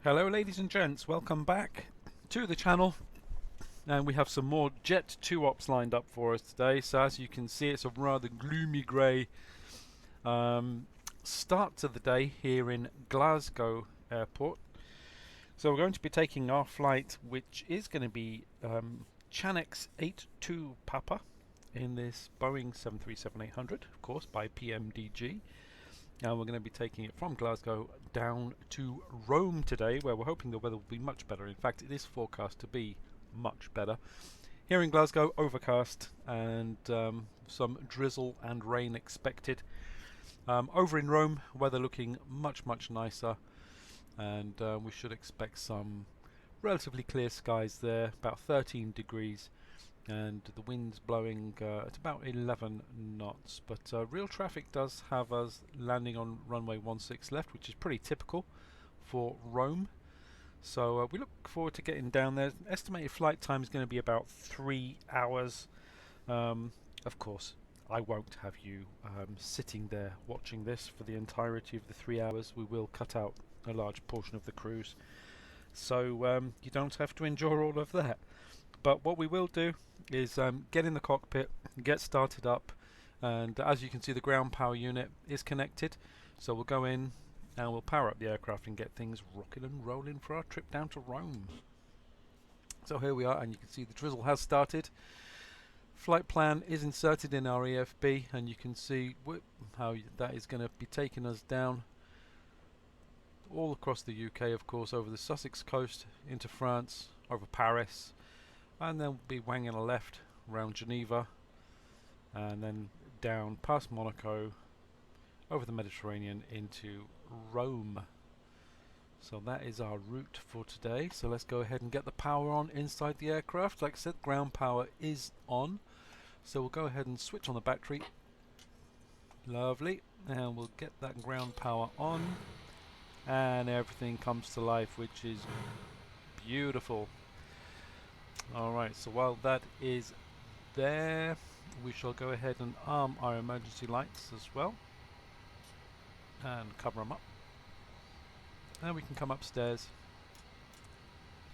Hello ladies and gents, welcome back to the channel, and we have some more Jet2 Ops lined up for us today. So as you can see, it's a rather gloomy grey start to the day here in Glasgow airport. So we're going to be taking our flight, which is going to be Chanix 82 Papa in this Boeing 737-800, of course, by PMDG. And we're going to be taking it from Glasgow down to Rome today, where we're hoping the weather will be much better. In fact, it is forecast to be much better. Here in Glasgow, overcast and some drizzle and rain expected. Over in Rome, weather looking much nicer, and we should expect some relatively clear skies there, about 13 degrees. And the wind's blowing at about 11 knots, but real traffic does have us landing on runway 16 left, which is pretty typical for Rome. So we look forward to getting down there. Estimated flight time is going to be about 3 hours. Of course, I won't have you sitting there watching this for the entirety of the 3 hours. We will cut out a large portion of the cruise, so you don't have to endure all of that. But what we will do is get in the cockpit, get started up, and as you can see, the ground power unit is connected. So we'll go in and we'll power up the aircraft and get things rocking and rolling for our trip down to Rome. So here we are, and you can see the drizzle has started. Flight plan is inserted in our EFB, and you can see how that is going to be taking us down all across the UK, of course, over the Sussex coast into France, over Paris, and then we'll be wanging a left around Geneva, and then down past Monaco, over the Mediterranean into Rome. So that is our route for today. So let's go ahead and get the power on inside the aircraft. Like I said, ground power is on, so we'll go ahead and switch on the battery. Lovely, and we'll get that ground power on, and everything comes to life, which is beautiful. Alright, so while that is there, we shall go ahead and arm our emergency lights as well and cover them up, and we can come upstairs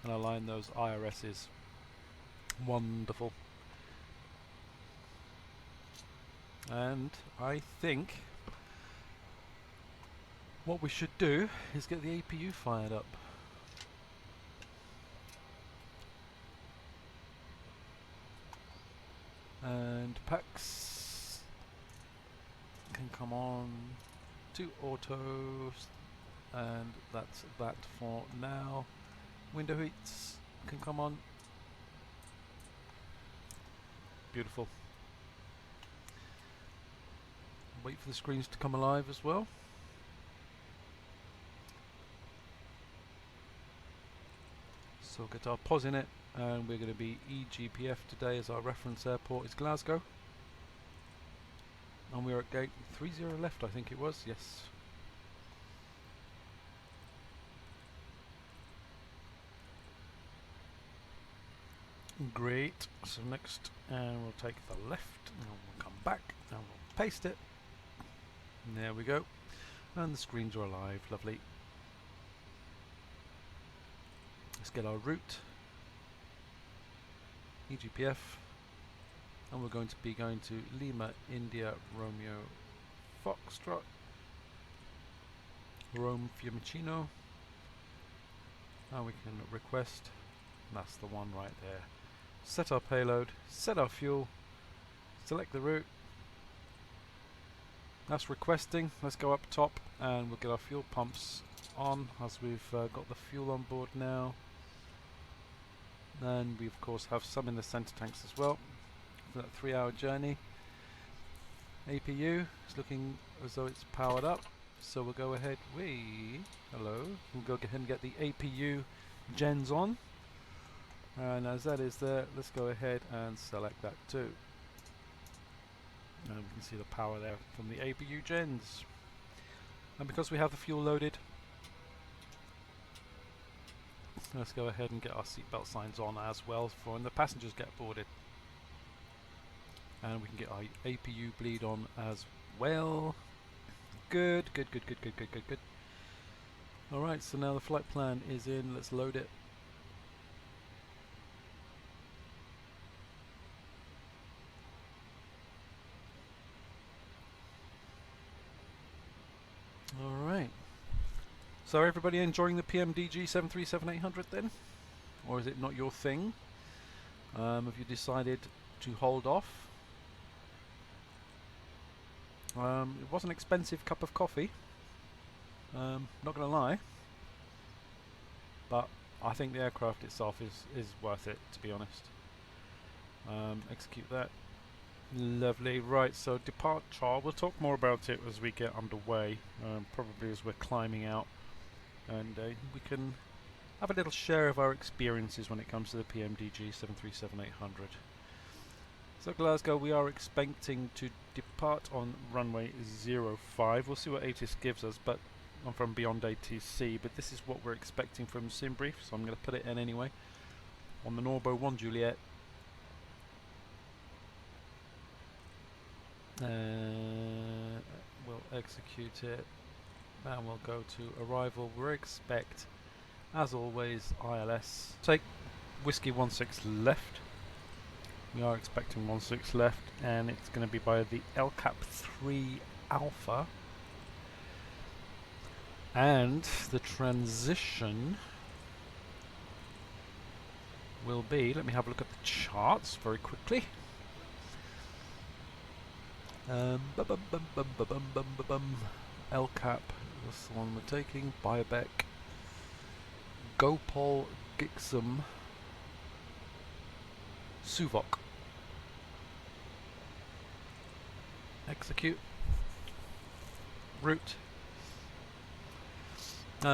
and align those IRSs. Wonderful. And I think what we should do is get the APU fired up. And packs can come on to autos, and that's that for now. Window heats can come on. Beautiful. Wait for the screens to come alive as well. So get our POS in it, and we're going to be EGPF today, as our reference airport is Glasgow. And we're at gate 30 left, I think it was, yes. Great, so next we'll take the left, and we'll come back, and we'll paste it. And there we go, and the screens are alive, lovely. Let's get our route, EGPF, and we're going to be going to Lima, India, Romeo, Foxtrot, Rome, Fiumicino, and we can request, that's the one right there. Set our payload, set our fuel, select the route. That's requesting. Let's go up top and we'll get our fuel pumps on, as we've got the fuel on board now. And we of course have some in the center tanks as well for that 3-hour journey. APU is looking as though it's powered up, so we'll go ahead. We'll go ahead and get the APU gens on, and as that is there, let's go ahead and select that too. And we can see the power there from the APU gens. And because we have the fuel loaded, let's go ahead and get our seatbelt signs on as well for when the passengers get boarded. And we can get our APU bleed on as well. Good. Alright, so now the flight plan is in, let's load it. Alright. So everybody enjoying the PMDG 737-800 then? Or is it not your thing? Have you decided to hold off? It was an expensive cup of coffee. Not gonna lie. But I think the aircraft itself is worth it, to be honest. Execute that. Lovely. Right, so departure. We'll talk more about it as we get underway, probably as we're climbing out, and we can have a little share of our experiences when it comes to the PMDG 737-800. So Glasgow, we are expecting to depart on runway 05. We'll see what ATIS gives us, but I'm from BeyondATC, but this is what we're expecting from SimBrief, so I'm going to put it in anyway. On the Norbo 1 Juliet. We'll execute it, and we'll go to arrival. We'll expect, as always, ILS. Take Whiskey 16 left. We are expecting 16 left, and it's going to be by the LCAP-3 Alpha. And the transition will be, let me have a look at the charts very quickly. LCAP, that's the one we're taking. Biobec, Gopal, Gixum, Suvok. Execute. Route.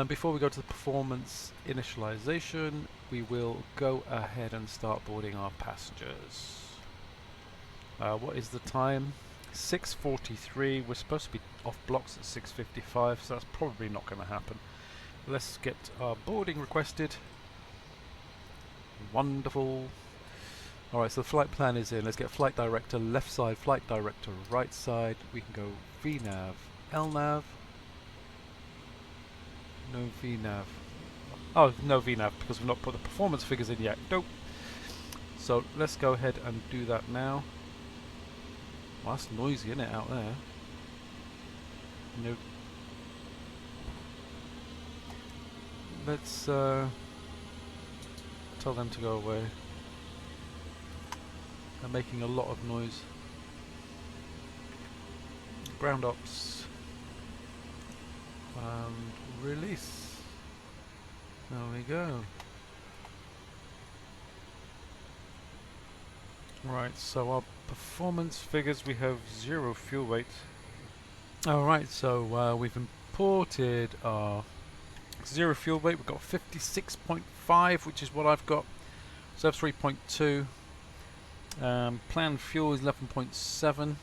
Before we go to the performance initialization, we will go ahead and start boarding our passengers. What is the time? 6:43. We're supposed to be off blocks at 6:55, so that's probably not going to happen. Let's get our boarding requested. Wonderful. Alright, so the flight plan is in. Let's get flight director left side, flight director right side. We can go VNAV, LNAV. No VNAV. Oh, no VNAV because we've not put the performance figures in yet. Dope. So let's go ahead and do that now. Well, that's noisy, isn't it, out there? Nope. Let's tell them to go away. They're making a lot of noise. Ground ops. And release. There we go. Right, so our performance figures, we have 0 fuel weight. Alright, so we've imported our 0 fuel weight. We've got 56.5, which is what I've got. So 3.2. Planned fuel is 11.7.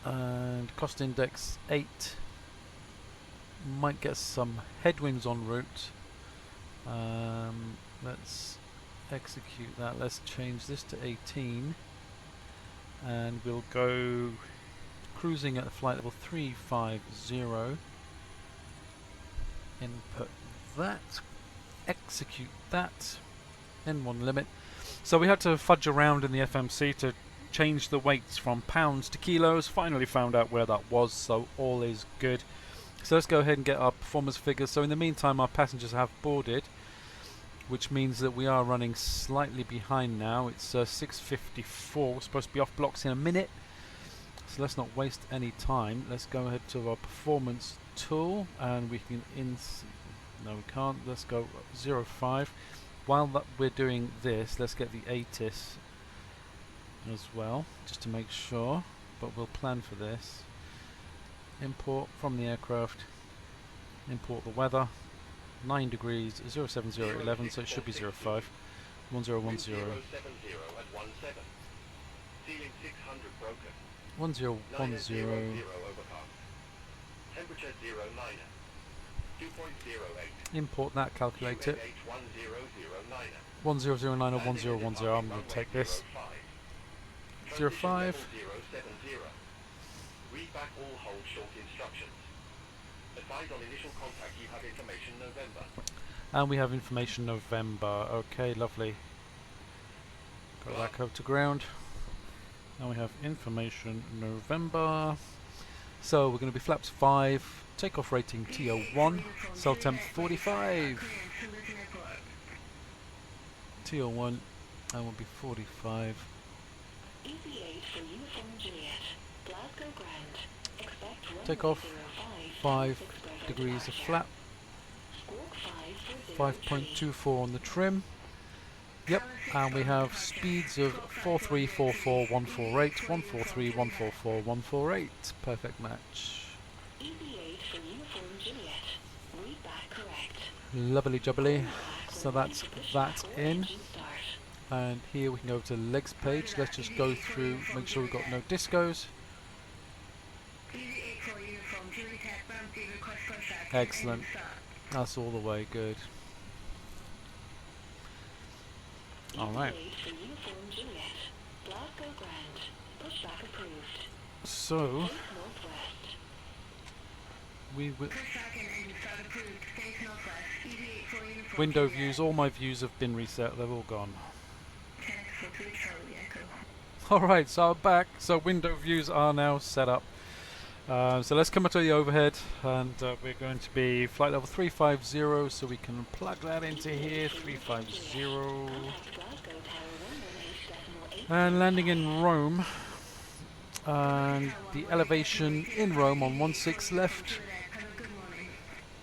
And cost index 8. Might get some headwinds en route. Let's execute that. Let's change this to 18. And we'll go cruising at flight level 350. Input that. Execute that. N1 limit. So we had to fudge around in the FMC to change the weights from pounds to kilos. Finally found out where that was, so all is good. So let's go ahead and get our performance figures. So in the meantime, our passengers have boarded, which means that we are running slightly behind now. It's 6:54. We're supposed to be off blocks in a minute, so let's not waste any time. Let's go ahead to our performance tool, and we can no, we can't. Let's go 05. While we're doing this, let's get the ATIS as well, just to make sure, but we'll plan for this. Import from the aircraft, import the weather, 9 degrees, 07011, so it should be 05, 1010, 1010, import that, calculate it, 1009 or 1010, I'm going to take this, 05, back all hold short instructions. Advise on initial contact you have information November. And we have information November. Okay, lovely. Go back up to ground. Now we have information November. So we're going to be flaps 5, takeoff rating TO1, cell temp 45. TO1, and will be 45. Takeoff 5 degrees of flap. 5.24 on the trim. Yep, and we have speeds of 4344 148, 143 144 148. Perfect match. Lovely jubbly. So that's that in. And here we can go to the legs page. Let's just go through, make sure we've got no discos. Excellent. That's all the way good. Alright. So we will window views, all my views have been reset, they've all gone. Alright, so I'm back. So window views are now set up. So let's come up to the overhead, and we're going to be flight level 350, so we can plug that into here, 350. And landing in Rome, and the elevation in Rome on 16 left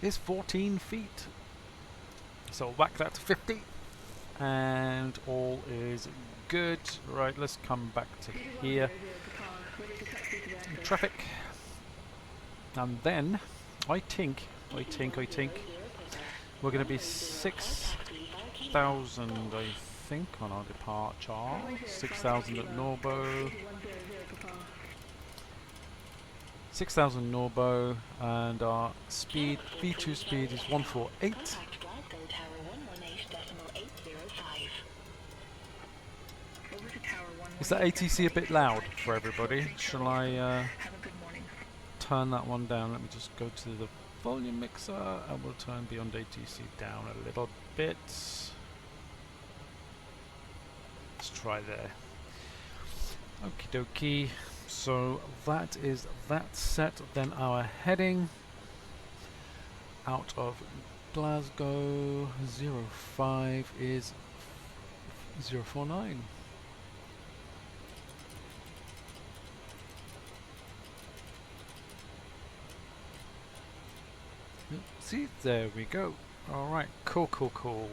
is 14 feet. So we'll whack that to 50, and all is good. Right, let's come back to here. Traffic. And then, I think we're going to be 6,000, I think, on our departure. 6,000 at Norbo. 6,000 Norbo, and our speed, V2 speed is 148. Is that ATC a bit loud for everybody? Shall I turn that one down? Let me just go to the volume mixer and we'll turn BeyondATC down a little bit. Let's try there. Okie dokie. So that is that set. Then our heading out of Glasgow 05 is 049. See, there we go. Alright, cool.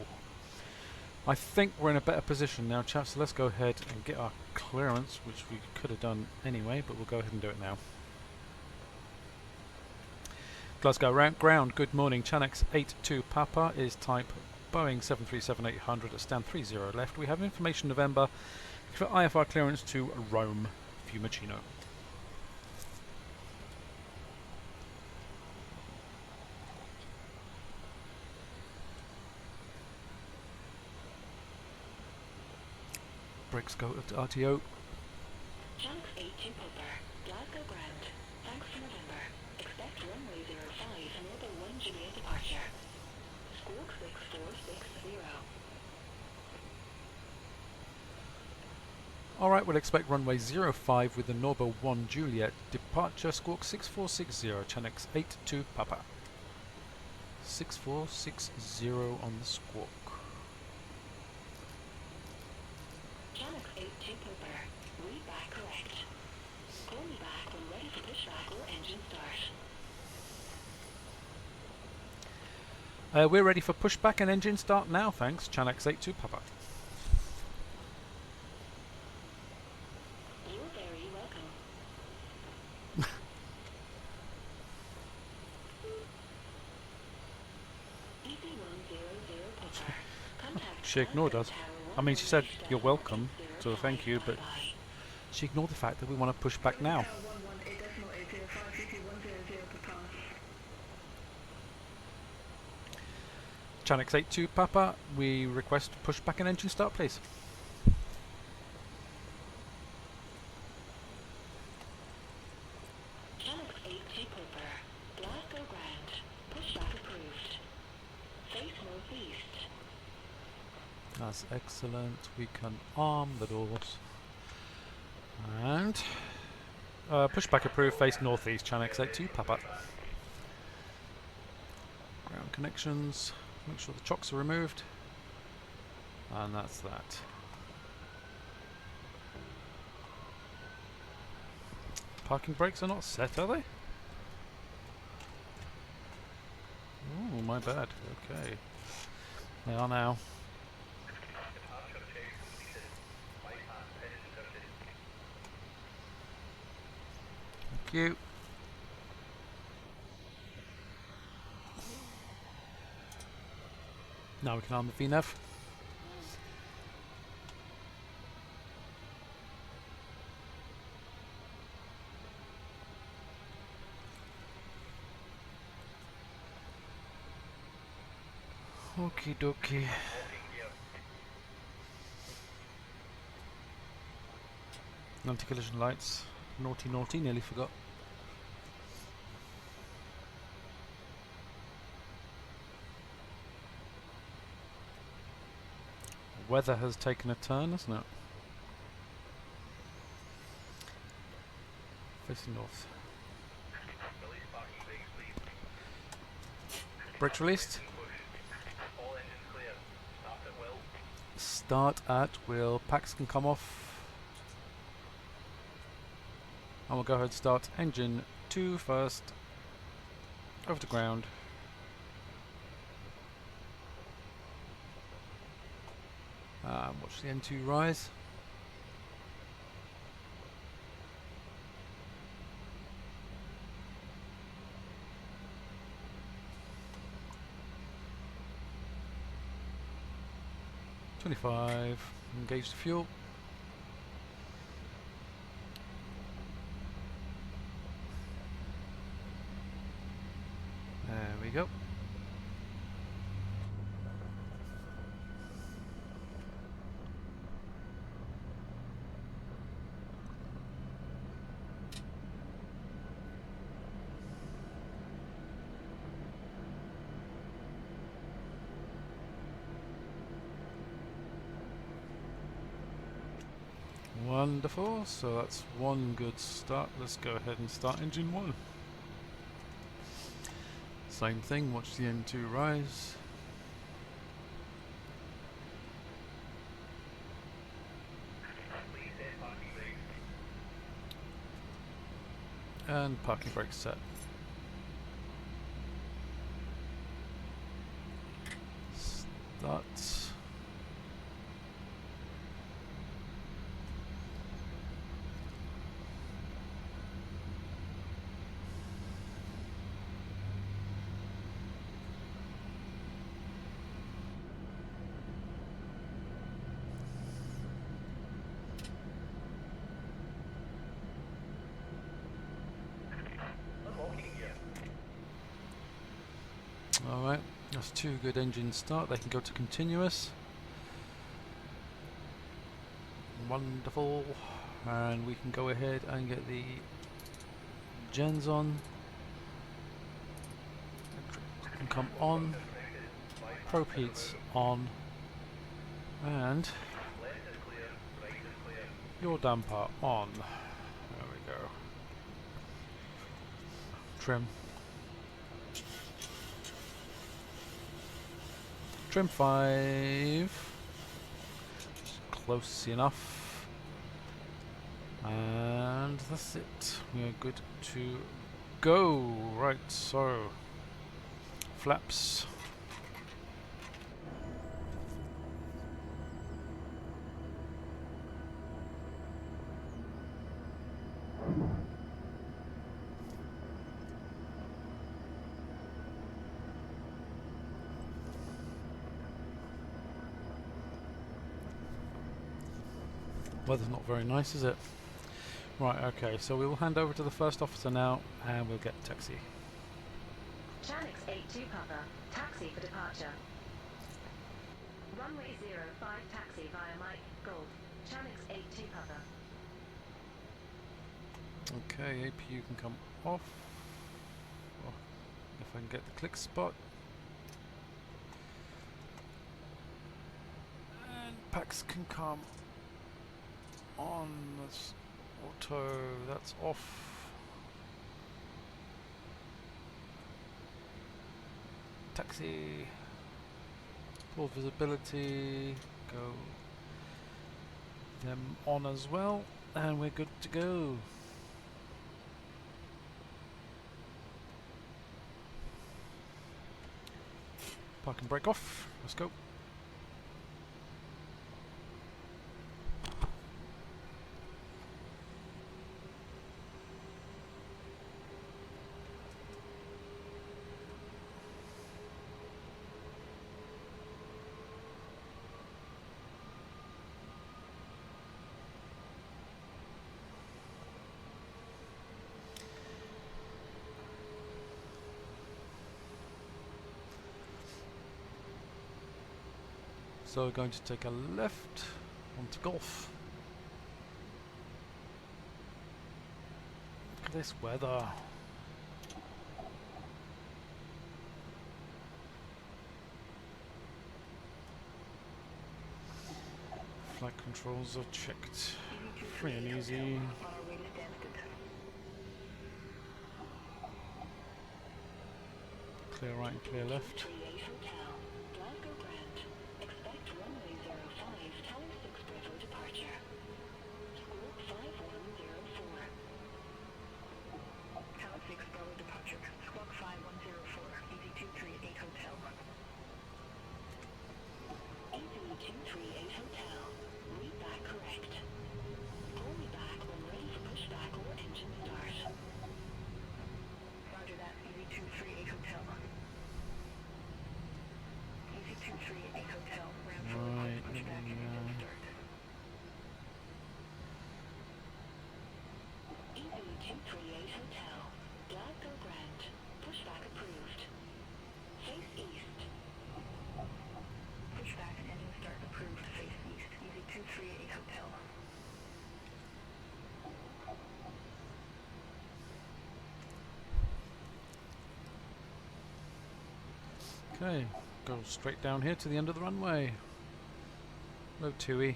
I think we're in a better position now, chaps, so let's go ahead and get our clearance, which we could have done anyway, but we'll go ahead and do it now. Glasgow ground, good morning. Chanex 82 Papa is type Boeing 737-800 at stand 30 left. We have information November for IFR clearance to Rome, Fiumicino. Brakes go to RTO. Chunk 82 Papa, Glasgow Grand. Thanks for November. Expect runway 05 and order 1 Juliet departure. Squawk 6460. Alright, we'll expect runway 05 with the Norbo 1 Juliet departure. Squawk 6460, Chanex 82 Papa. 6460 on the squawk. Channel 82 Papa, read back correct. Call me back when ready for pushback or engine start. We're ready for pushback and engine start now, thanks. Chanex 82 Papa. You're very welcome. EC100 Papa. Contact She ignored us. I mean, she said you're welcome, so thank you, but she ignored the fact that we want to push back now. Chanex 82 Papa, we request push back and engine start, please. Channel That's excellent. We can arm the doors. And pushback approved, face northeast, channel X82, Papa. Ground connections, make sure the chocks are removed. And that's that. Parking brakes are not set, are they? Oh, my bad. Okay. They are now. Thank you. Now we can arm the VNAV. Okie dokie. Anti-collision lights. Naughty, naughty, nearly forgot. Weather has taken a turn, hasn't it? Facing north. Brakes released. Start at will. Packs can come off. And we'll go ahead and start engine 2 first. Over to ground. Watch the N2 rise. Engage the fuel. There we go. Wonderful, so that's one good start. Let's go ahead and start engine 1. Same thing, watch the N2 rise. And parking brake set. Start. Alright, that's 2 good engines start. They can go to continuous. Wonderful. And we can go ahead and get the gens on. Can come on. Probe heats on. And your damper on. There we go. Trim. Trim 5. Close enough. And that's it. We are good to go. Right, so flaps. Weather's not very nice, is it? Right, okay, so we will hand over to the first officer now and we'll get a taxi. Chanix 82 Papa, taxi for departure. Runway 05 taxi via Mike Golf, Chanix 82 Papa. Okay, APU can come off. Oh, if I can get the click spot. packs can come on. That's auto, that's off. Taxi, full visibility, go them on as well, and we're good to go. Park and brake off, let's go. So we're going to take a left onto Golf. Look at this weather. Flight controls are checked. Free and easy. Clear right and clear left. Okay, go straight down here to the end of the runway. Load 2E.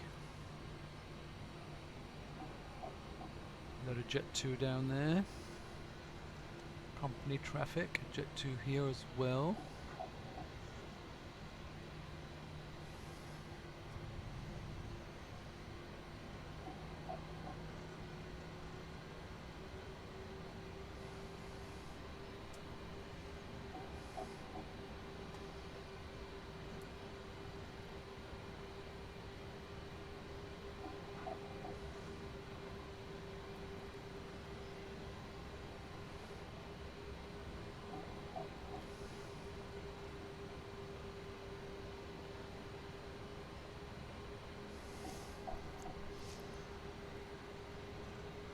Load of Jet2 down there. Company traffic, Jet2 here as well.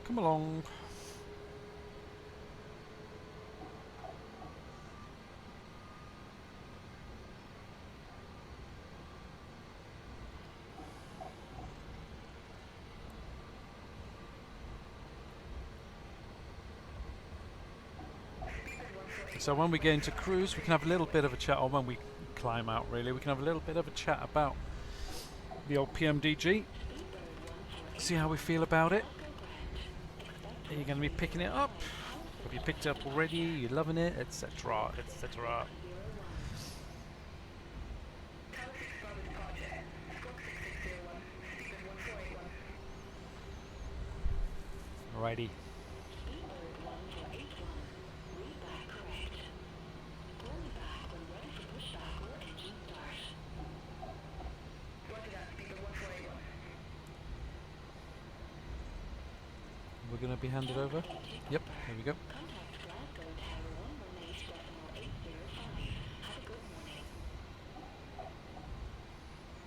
Come along. So when we get into cruise, we can have a little bit of a chat, or when we climb out really, we can have a little bit of a chat about the old PMDG. See how we feel about it. Are you going to be picking it up? Have you picked it up already? You're loving it, etc., etc. Alrighty. We're going to be handed over. Yep, here we go.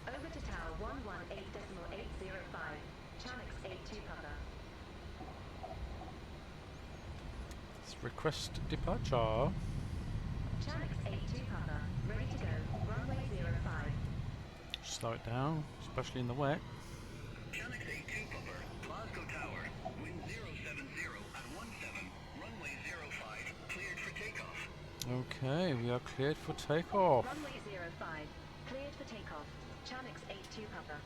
Over to tower 118.805, Channix 82 Papa. Let's request departure. Channix 82 Papa, ready to go, runway 05. Slow it down, especially in the wet. Channix 82 Papa, Glasgow Tower, wind 070 at 17, runway 05, cleared for takeoff. Okay, we are cleared for takeoff. Runway 05, cleared for takeoff. Chanix 82 Papa.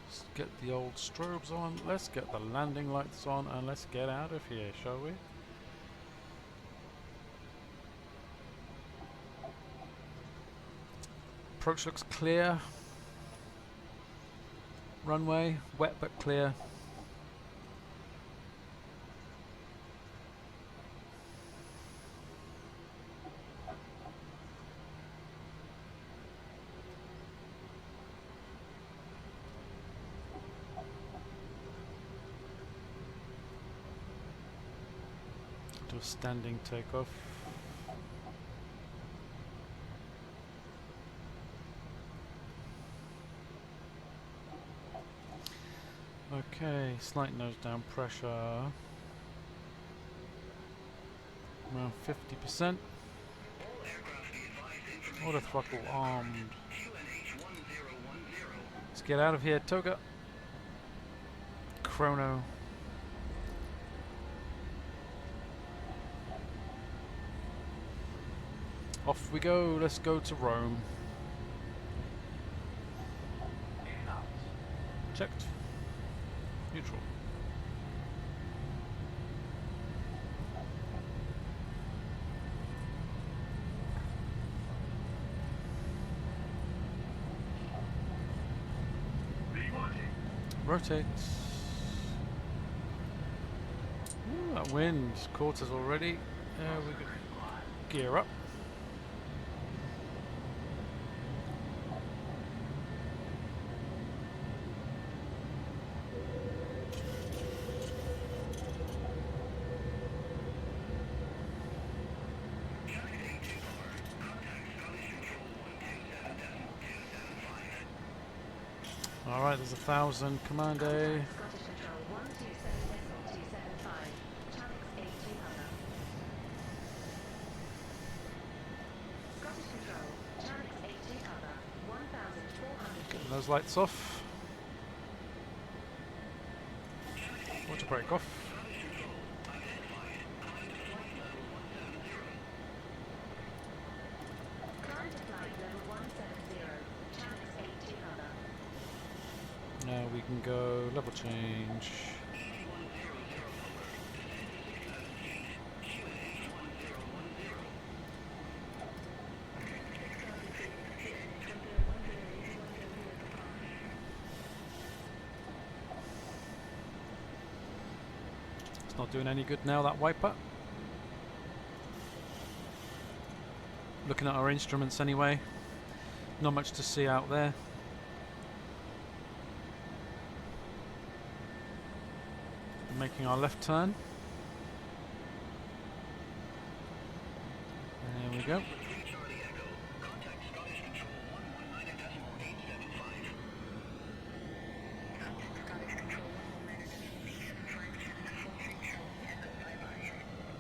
Let's get the old strobes on, let's get the landing lights on, and let's get out of here, shall we? Approach looks clear. Runway, wet but clear. Do a standing takeoff. Okay, slight nose down pressure. Around 50%. Auto throttle armed. Let's get out of here, Toga. Chrono. Off we go, let's go to Rome. Checked. Neutral. Rotate. Ooh, that wind caught us already. There we go. Gear up. Alright, there's 1,000. Command A. Scottish Control 127.275. Chanix 82 Papa. Scottish Control, Chanix 82 Papa. 1,400 feet. Those lights off. Water brake off. Climb to flight level 170. Chanix 82 Papa. Now we can go level change. It's not doing any good now, that wiper. Looking at our instruments anyway. Not much to see out there. Making our left turn. There we go.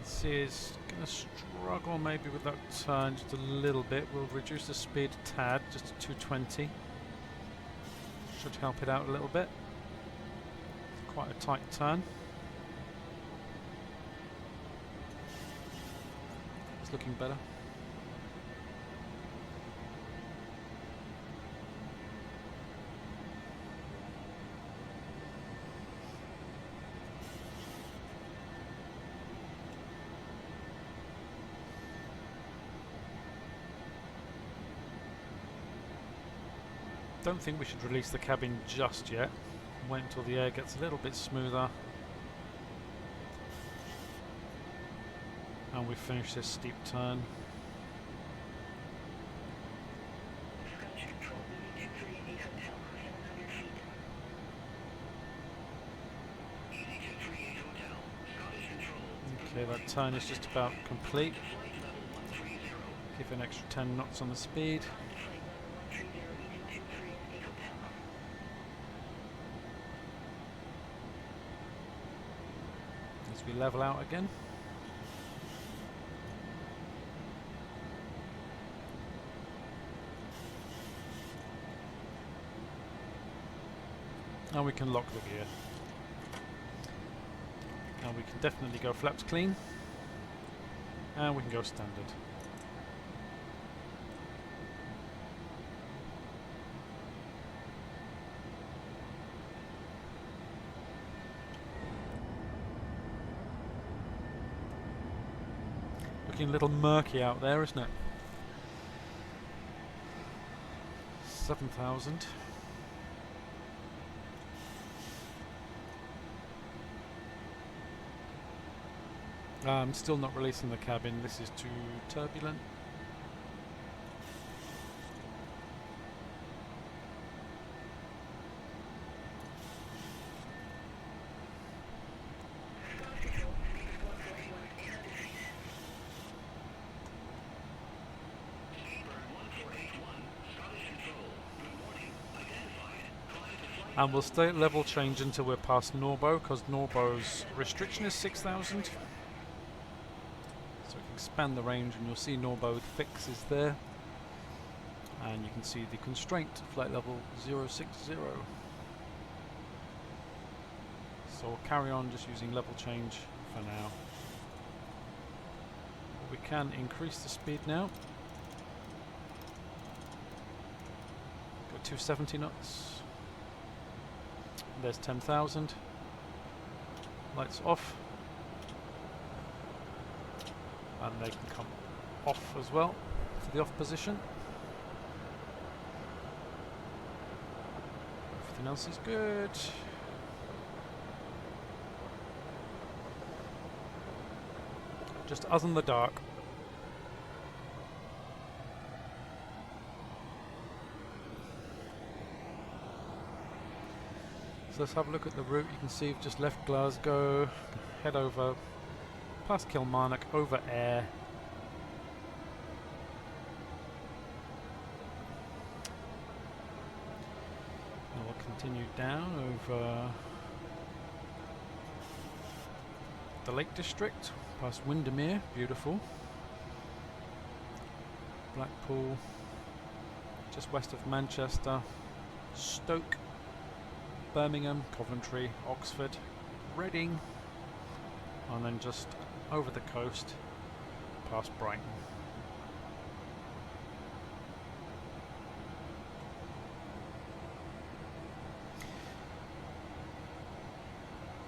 This is going to struggle maybe with that turn just a little bit. We'll reduce the speed a tad, just to 220. Should help it out a little bit. Quite a tight turn. Looking better. Don't think we should release the cabin just yet. Wait until the air gets a little bit smoother. And we finish this steep turn. Okay, that turn is just about complete. Give an extra 10 knots on the speed. As we level out again. And we can lock the gear. And we can definitely go flaps clean. And we can go standard. Looking a little murky out there, isn't it? 7,000. I'm still not releasing the cabin. This is too turbulent. And we'll stay at level change until we're past Norbo, because Norbo's restriction is 6,000. So we can expand the range, and you'll see Norbo fix is there. And you can see the constraint, flight level 060. So we'll carry on just using level change for now. We can increase the speed now. Got 270 knots. There's 10,000. Lights off. And they can come off as well to the off position. Everything else is good. Just us in the dark. So let's have a look at the route. You can see we've just left Glasgow, head over past Kilmarnock, over Ayr. And we'll continue down over the Lake District, past Windermere, beautiful. Blackpool, just west of Manchester, Stoke, Birmingham, Coventry, Oxford, Reading, and then just over the coast past Brighton.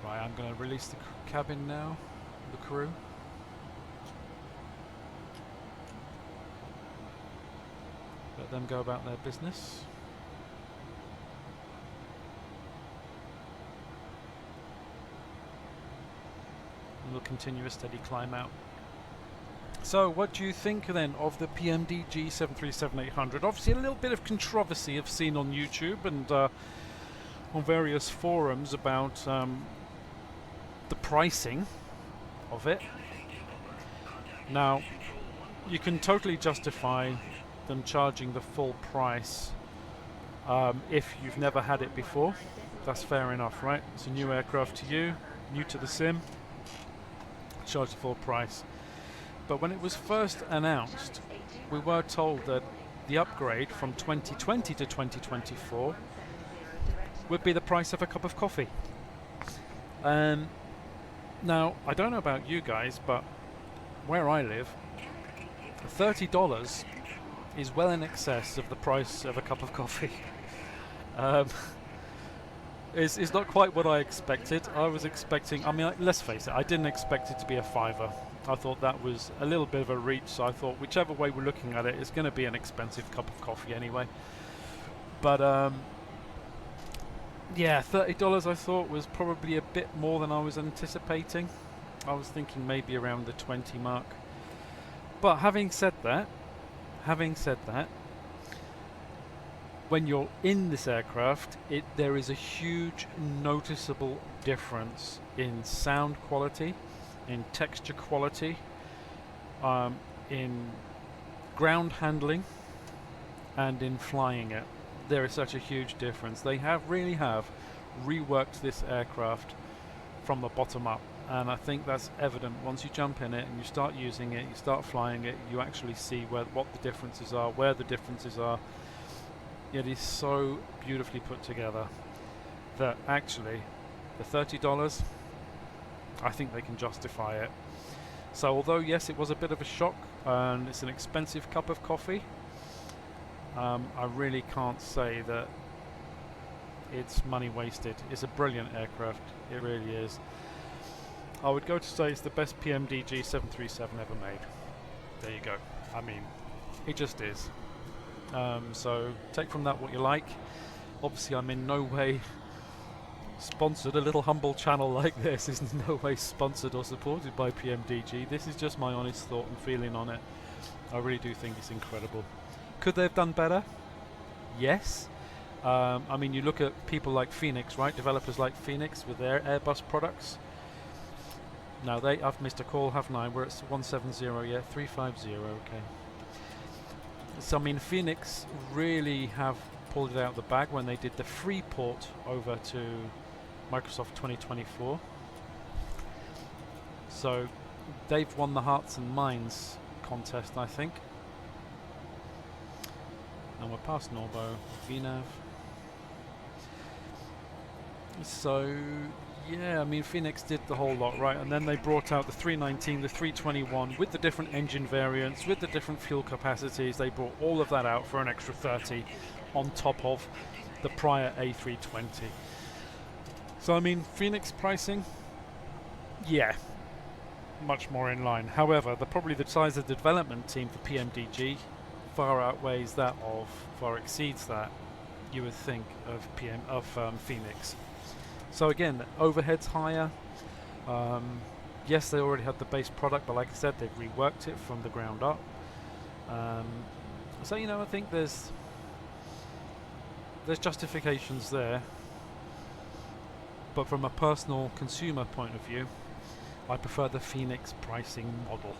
Right, I'm going to release the cabin now, the crew. Let them go about their business. We'll continue a steady climb out. So what do you think then of the PMDG 737-800? Obviously a little bit of controversy I've seen on YouTube and on various forums about the pricing of it. Now you can totally justify them charging the full price if you've never had it before. That's fair enough, right? It's a new aircraft to you, new to the sim. Charge the full price. But when it was first announced, we were told that the upgrade from 2020 to 2024 would be the price of a cup of coffee. Now, I don't know about you guys, but where I live, $30 is well in excess of the price of a cup of coffee. It's not quite what I expected. I was expecting, I mean, let's face it, I didn't expect it to be a $5. I thought that was a little bit of a reach, so I thought whichever way we're looking at it, it's going to be an expensive cup of coffee anyway. But yeah, $30 I thought was probably a bit more than I was anticipating. I was thinking maybe around the 20 mark. But having said that, when you're in this aircraft, there is a huge noticeable difference in sound quality, in texture quality, in ground handling, and in flying it. There is such a huge difference. They really have reworked this aircraft from the bottom up, and I think that's evident once you jump in it and you start using it, you start flying it, you actually see what the differences are, where the differences are. It is so beautifully put together that actually the $30, I think they can justify it. So although yes, it was a bit of a shock and it's an expensive cup of coffee, I really can't say that it's money wasted. It's a brilliant aircraft, it really is. I would go to say it's the best PMDG 737 ever made. there you go. I mean, it just is. So take from that what you like. Obviously I'm in no way sponsored. A little humble channel like this is in no way sponsored or supported by PMDG. This is just my honest thought and feeling on it. I really do think it's incredible. Could they have done better? Yes. I mean, you look at people like Phoenix, right? Developers like Phoenix with their Airbus products. No, I've missed a call, haven't I? We're at 170, yeah, 350, okay. So I mean, Phoenix really have pulled it out of the bag when they did the free port over to Microsoft 2024. So they've won the hearts and minds contest, I think. And we're past Norbo, VNav. So yeah, I mean, Phoenix did the whole lot, right? And then they brought out the 319, the 321 with the different engine variants, with the different fuel capacities. They brought all of that out for an extra 30 on top of the prior A320. So I mean, Phoenix pricing, yeah, much more in line. However, probably the size of the development team for PMDG far outweighs that of, far exceeds that, you would think, of Phoenix. So again, overhead's higher. Yes, they already had the base product, but like I said, they've reworked it from the ground up. So you know, I think there's justifications there. But from a personal consumer point of view, I prefer the Phoenix pricing model.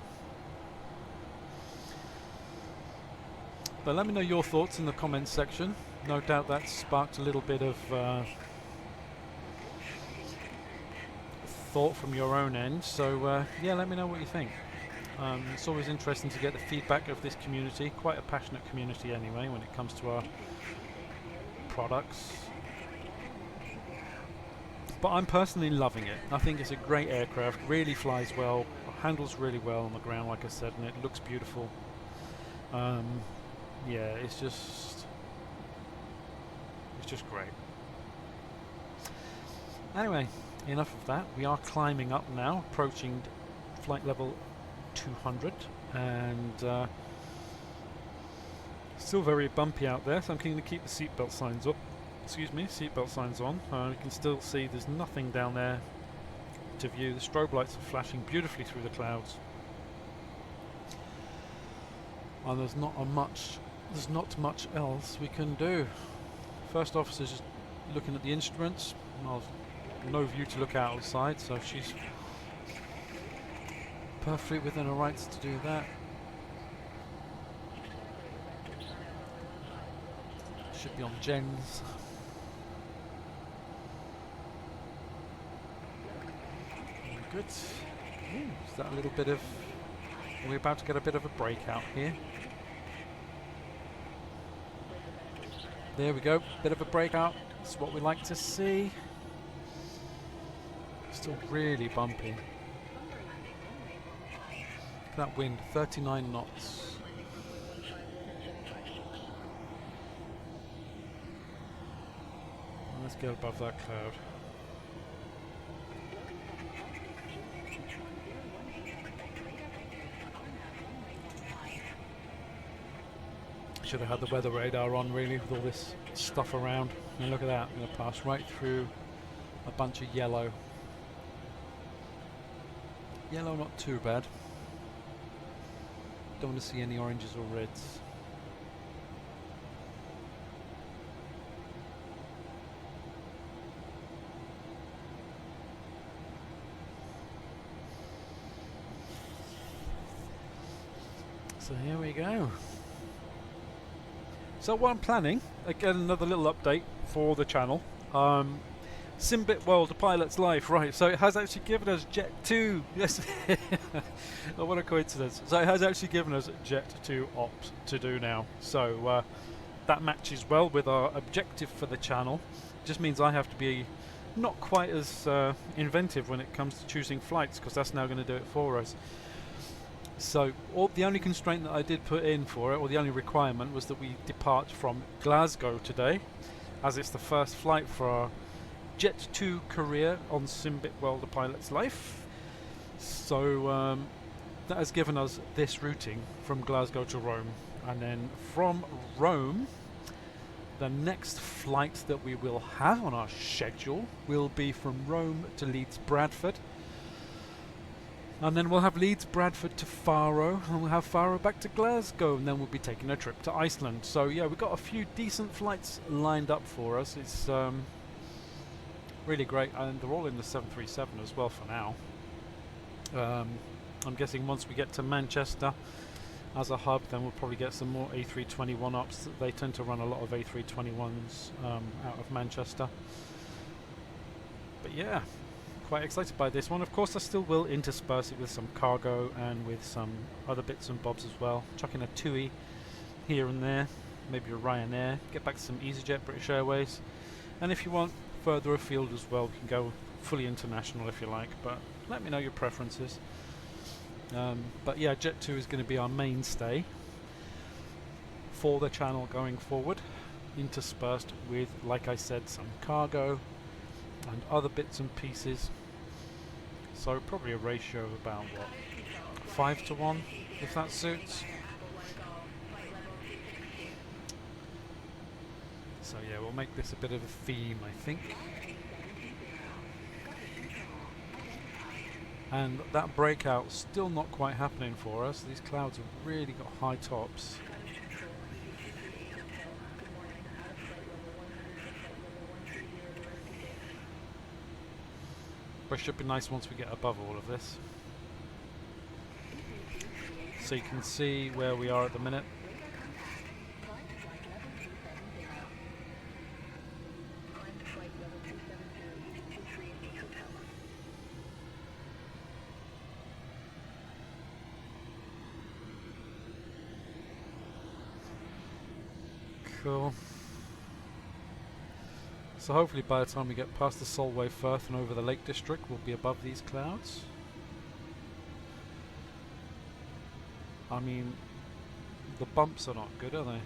But let me know your thoughts in the comments section. No doubt that sparked a little bit of thought from your own end. So yeah, let me know what you think. It's always interesting to get the feedback of this community. Quite a passionate community anyway when it comes to our products. But I'm personally loving it. I think it's a great aircraft, really flies well, handles really well on the ground, like I said, and it looks beautiful. Yeah, it's just great. Anyway, enough of that. We are climbing up now, approaching flight level 200, and still very bumpy out there, so I'm going to keep the seatbelt signs up. Excuse me, seatbelt signs on. You can still see there's nothing down there to view. The strobe lights are flashing beautifully through the clouds, and there's not much else we can do. First officer's just looking at the instruments. Well, no view to look outside, so she's perfectly within her rights to do that. Should be on gens. Good. Ooh, is that a little bit of... We're about to get a bit of a breakout here. There we go, bit of a breakout. That's what we like to see. Still really bumpy. Look at that wind, 39 knots. Let's get above that cloud. Should have had the weather radar on really with all this stuff around. And look at that, I'm going to pass right through a bunch of yellow. Yellow not too bad. Don't want to see any oranges or reds. So here we go. So what I'm planning, again another little update for the channel. SimbitWorld, a pilot's life, right, so it has actually given us Jet2, yes, oh, what a coincidence. So it has actually given us Jet2 Ops to do now. So that matches well with our objective for the channel. It just means I have to be not quite as inventive when it comes to choosing flights, because that's now going to do it for us. So the only constraint that I did put in for it, or the only requirement, was that we depart from Glasgow today, as it's the first flight for our Jet2 Career on SimbitWorld, a pilot's life. So that has given us this routing from Glasgow to Rome, and then from Rome the next flight that we will have on our schedule will be from Rome to Leeds Bradford, and then we'll have Leeds Bradford to Faro, and we'll have Faro back to Glasgow, and then we'll be taking a trip to Iceland. So yeah, we've got a few decent flights lined up for us. It's really great, and they're all in the 737 as well for now. I'm guessing once we get to Manchester as a hub, then we'll probably get some more A321 ops. They tend to run a lot of A321s out of Manchester. But yeah, quite excited by this one. Of course, I still will intersperse it with some cargo and with some other bits and bobs as well. Chuck in a TUI here and there, maybe a Ryanair, get back to some EasyJet, British Airways. And if you want further afield as well, we can go fully international if you like, but let me know your preferences. But yeah, Jet2 is going to be our mainstay for the channel going forward, interspersed with, like I said, some cargo and other bits and pieces. So probably a ratio of about what, 5 to 1, if that suits. So yeah, we'll make this a bit of a theme, I think. And that breakout still not quite happening for us. These clouds have really got high tops. But it should be nice once we get above all of this. So you can see where we are at the minute. Cool. So hopefully by the time we get past the Solway Firth and over the Lake District, we'll be above these clouds. I mean, the bumps are not good, are they?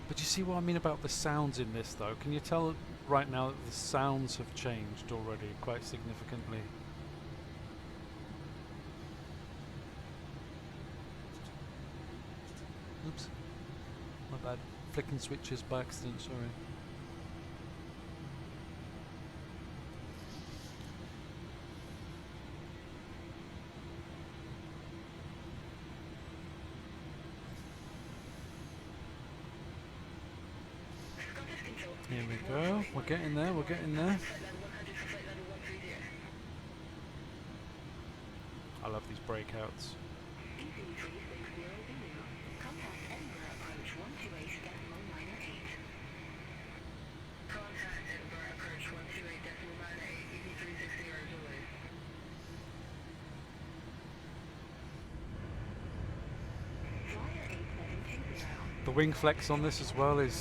But you see what I mean about the sounds in this though? Can you tell right now that the sounds have changed already quite significantly? Oops, my bad. Flicking switches by accident, sorry. Here we go, we're getting there, we're getting there. I love these breakouts. The wing flex on this as well is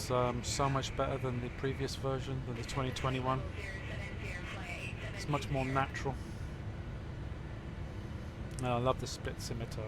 so much better than the previous version, than the 2021. It's much more natural. I love the split scimitar.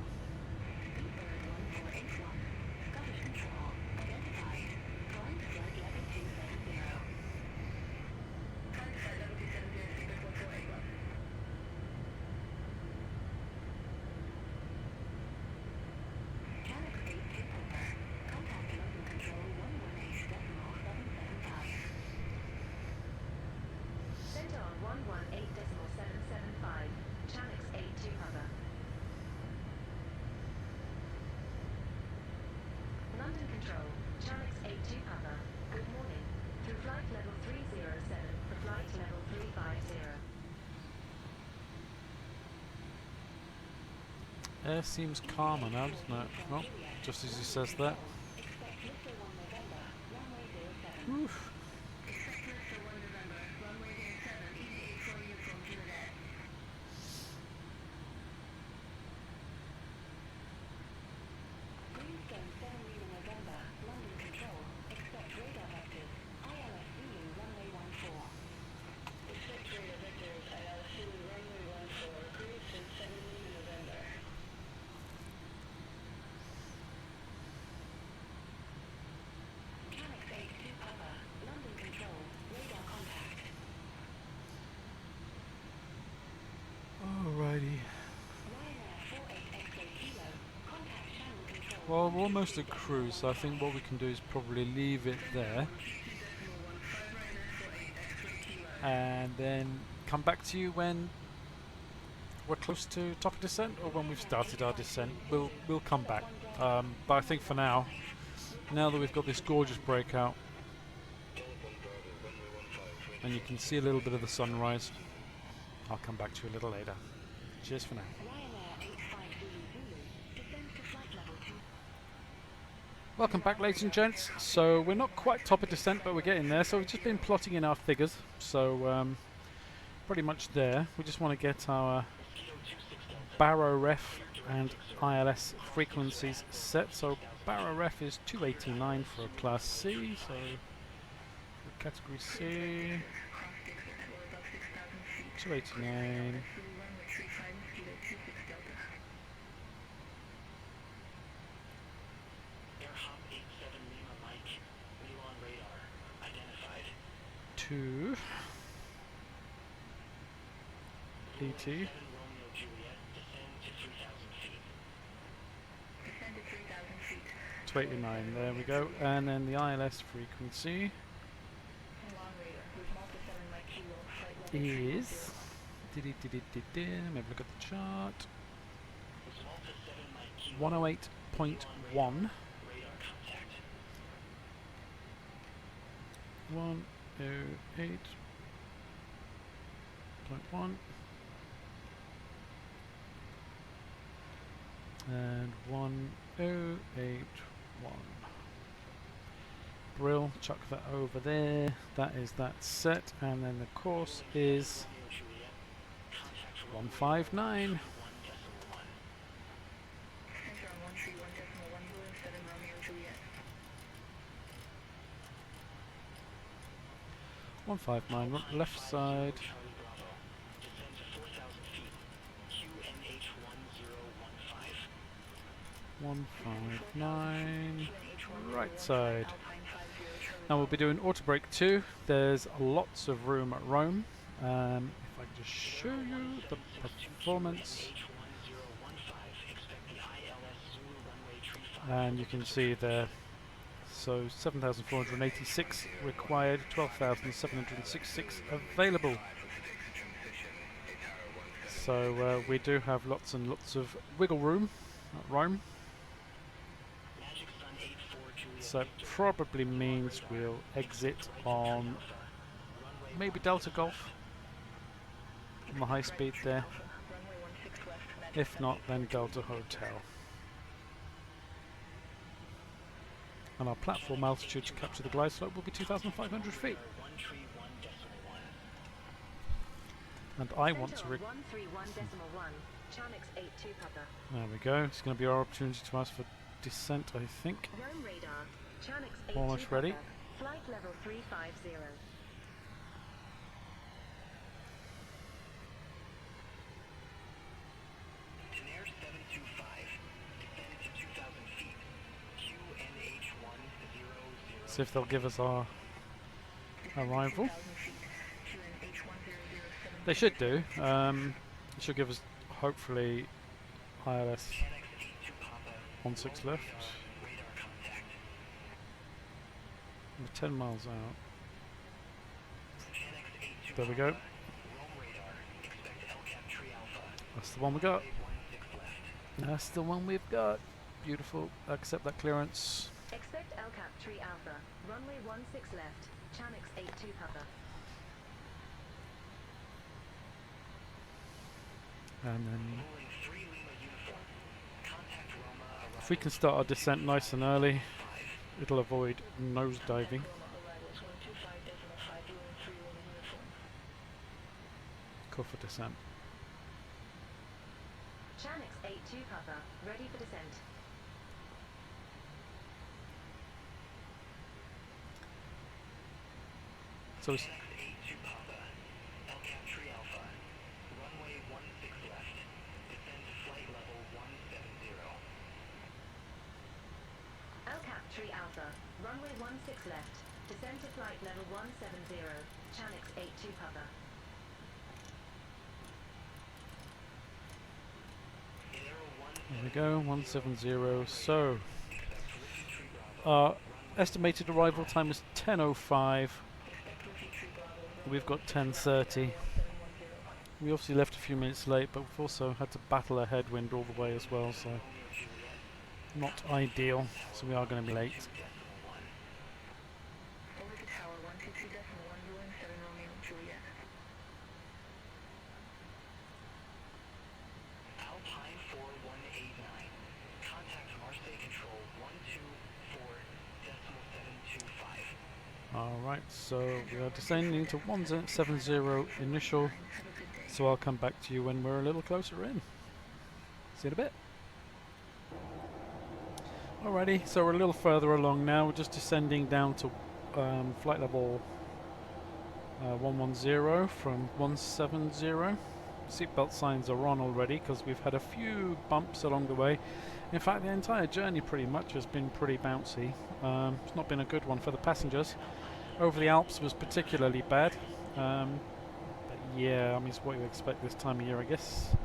Air seems calmer now, doesn't it? Oh, just as he says that. Oof. Well, we're almost at cruise, so I think what we can do is probably leave it there. And then come back to you when we're close to top of descent, or when we've started our descent. We'll come back. But I think for now that we've got this gorgeous breakout, and you can see a little bit of the sunrise, I'll come back to you a little later. Cheers for now. Welcome back, ladies and gents. So we're not quite top of descent, but we're getting there. So we've just been plotting in our figures. So pretty much there. We just want to get our baro ref and ILS frequencies set. So baro ref is 289 for a class C. So for category C, 289. To ET 289, there we go, and then the ILS frequency is maybe look at the chart, 108.1. 108.1 and 1081. Brill, chuck that over there. That is that set, and then the course is 159. 159 left side. 159 right side. Now we'll be doing auto brake 2. There's lots of room at Rome. If I can just show you the performance, and you can see there. So 7,486 required, 12,766 available. So we do have lots and lots of wiggle room at Rome. So it probably means we'll exit on maybe Delta Golf on the high speed there. If not, then Delta Hotel. And our platform altitude to capture the glide slope will be 2,500 feet. And I want to... There we go. It's going to be our opportunity to ask for descent, I think. Almost ready. Flight level 350. See if they'll give us our arrival. They should do. They should give us, hopefully, ILS 16 left. We're 10 miles out. There we go. That's the one we got. That's the one we've got. Beautiful. Accept that clearance. Expect LCAP 3 Alpha, runway 16 left, Chanix 82 Papa. And then if we can start our descent nice and early, it'll avoid nose diving. Go for descent. Chanix 82 Papa, ready for descent. So it's LCAP 3 Alpha, runway 16 left, descend to flight level 170, Chanix 82 Papa. there we go, 170. So Our estimated arrival time is 10:05. We've got 10:30. We obviously left a few minutes late, but we've also had to battle a headwind all the way as well, so not ideal. So we are going to be late. Over to tower 122.1 Rolling 7 Romeo Juliet. Alpine 4189. Contact Marseille Control 124.725. Alright, so we are descending to 170 initial, so I'll come back to you when we're a little closer in. See you in a bit. Alrighty, so we're a little further along now. We're just descending down to flight level 110 from 170. Seatbelt signs are on already because we've had a few bumps along the way. In fact, the entire journey pretty much has been pretty bouncy. It's not been a good one for the passengers. Over the Alps was particularly bad. But yeah, I mean, it's what you expect this time of year, I guess.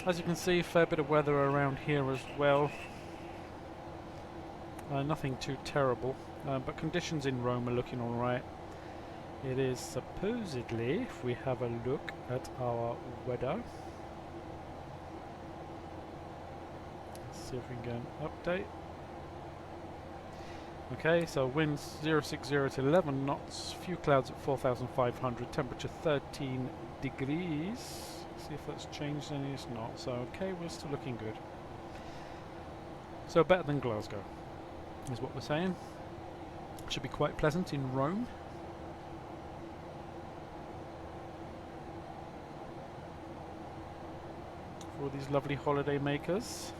As you can see, a fair bit of weather around here as well. Nothing too terrible, but conditions in Rome are looking alright. It is supposedly, if we have a look at our weather, let's see if we can get an update. Okay, so winds 060 to 11 knots, few clouds at 4,500, temperature 13 degrees. See if that's changed any, it's not. So okay, we're still looking good. So better than Glasgow, is what we're saying. Should be quite pleasant in Rome. For all these lovely holiday makers.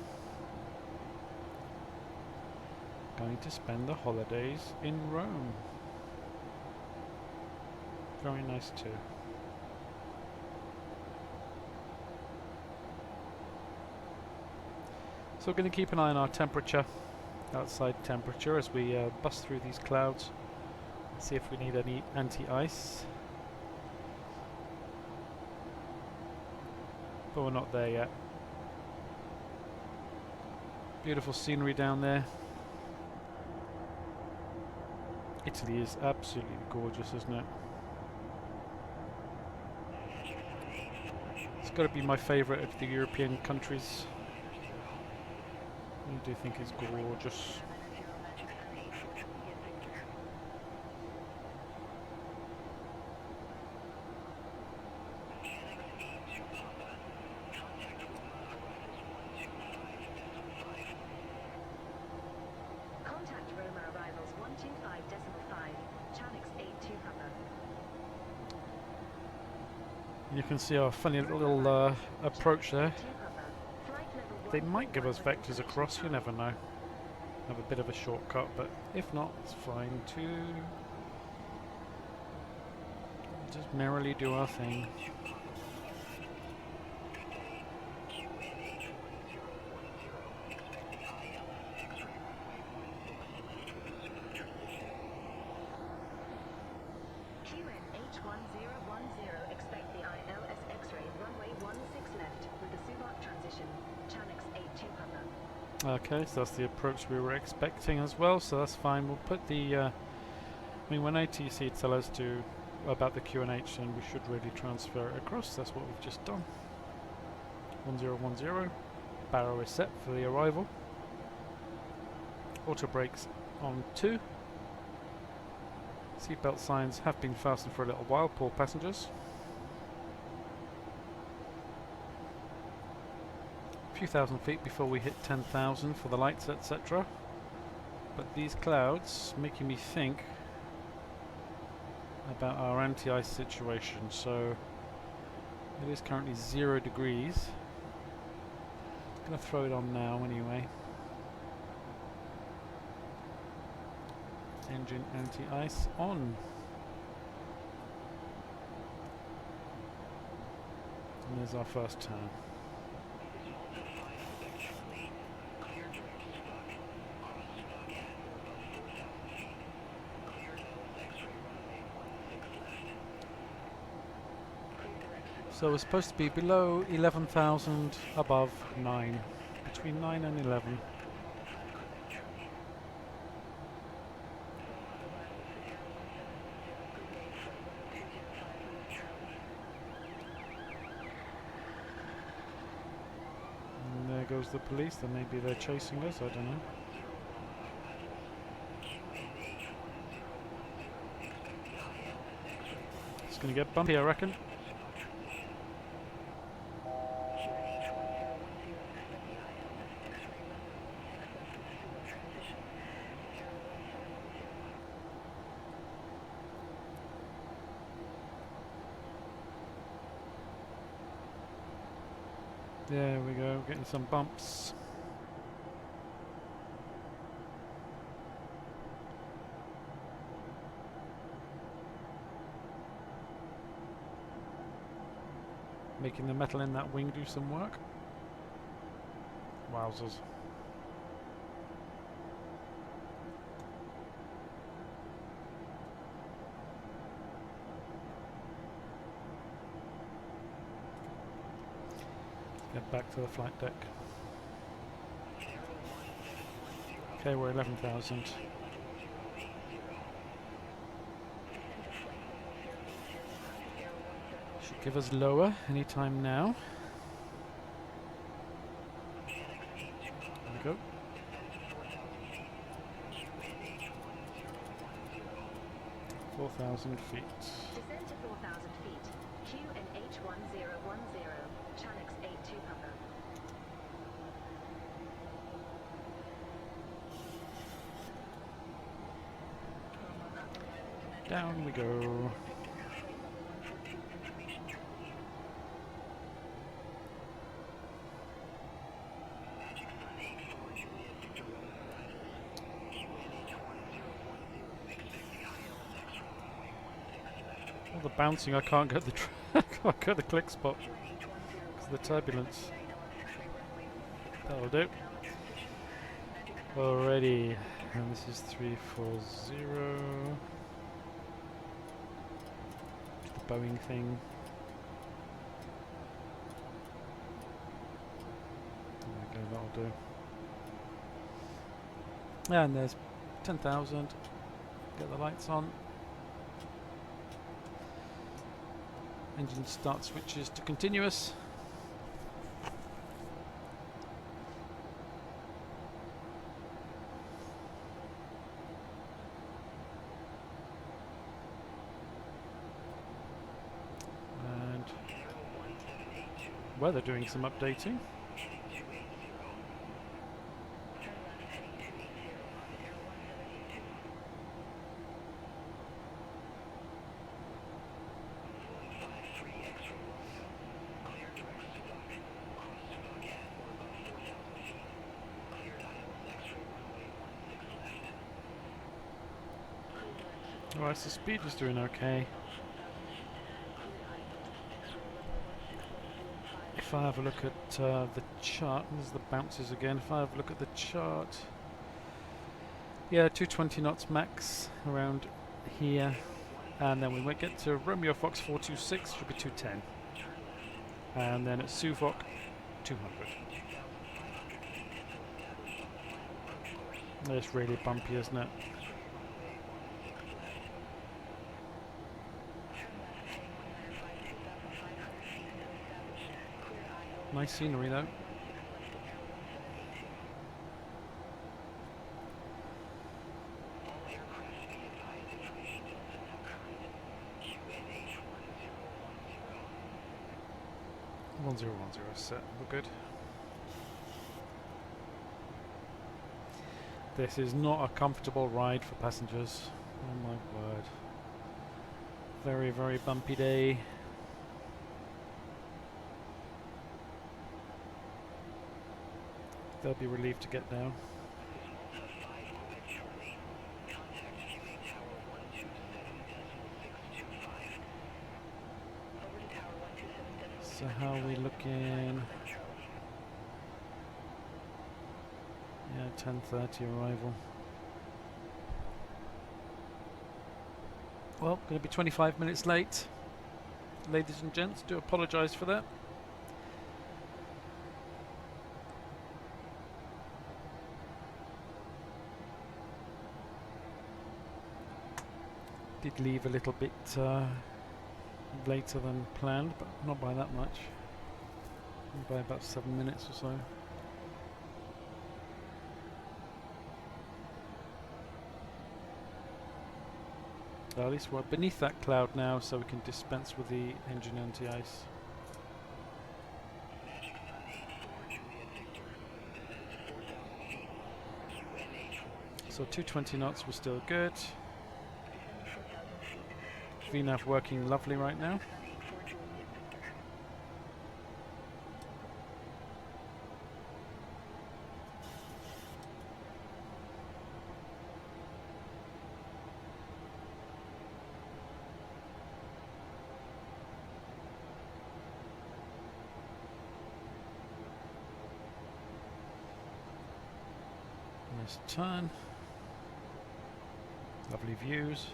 Going to spend the holidays in Rome. Very nice too. So we're going to keep an eye on our temperature, outside temperature, as we bust through these clouds. See if we need any anti-ice. But we're not there yet. Beautiful scenery down there. Italy is absolutely gorgeous, isn't it? It's got to be my favourite of the European countries. I do think it's gorgeous. Contact Roma arrivals 125.5, Chanix 82 Papa. You can see our funny little approach there. They might give us vectors across, you never know. Have a bit of a shortcut, but if not, it's fine too. Just merrily do our thing. QNH1010, expect the ILS X-ray, runway 16 left, with the Subat transition, Chanix 82 Papa. Okay, so that's the approach we were expecting as well, so that's fine. We'll put the, I mean, when ATC tell us to about the QNH, then we should really transfer it across. That's what we've just done. 1010, barrow is set for the arrival. Auto brakes on 2. Seatbelt signs have been fastened for a little while, poor passengers. A few thousand feet before we hit 10,000 for the lights, etc. But these clouds making me think about our anti-ice situation. So it is currently 0 degrees. I'm going to throw it on now anyway. Engine anti-ice on. And there's our first turn. So we're supposed to be below 11,000, above 9. Between 9 and 11. there goes the police. Then maybe they're chasing us. I don't know. It's going to get bumpy, I reckon. There we go, getting some bumps. Making the metal in that wing do some work. Wowzers. Get back to the flight deck. Okay, we're 11,000. Should give us lower anytime now. There we go. $4,000 feet. Descend to 4,000 feet. QNH1010. Chanix 82 Papa. Down we go. All the bouncing, I can't get the I can't get the click spot because of the turbulence. That'll do. Alrighty, and this is 340. The Boeing thing. There we go, that'll do. And there's 10,000. Get the lights on. Engine start switches to continuous. And weather doing some updating. Alright, so speed is doing okay. If I have a look at the chart, there's the bounces again. If I have a look at the chart, yeah, 220 knots max around here, and then we might get to Romeo Fox 426, should be 210, and then at Suvok 200. It's really bumpy, isn't it? Nice scenery though. One zero set. We're good. This is not a comfortable ride for passengers. Oh my word. Very, very bumpy day. They'll be relieved to get down. So how are we looking? Yeah, 10:30 arrival. Well, going to be 25 minutes late. Ladies and gents, do apologise for that. Did leave a little bit later than planned, but not by that much. By about 7 minutes or so. Well, at least we're beneath that cloud now, so we can dispense with the engine anti-ice. So 220 knots, we're still good. VNAV working lovely right now. Nice turn. Lovely views.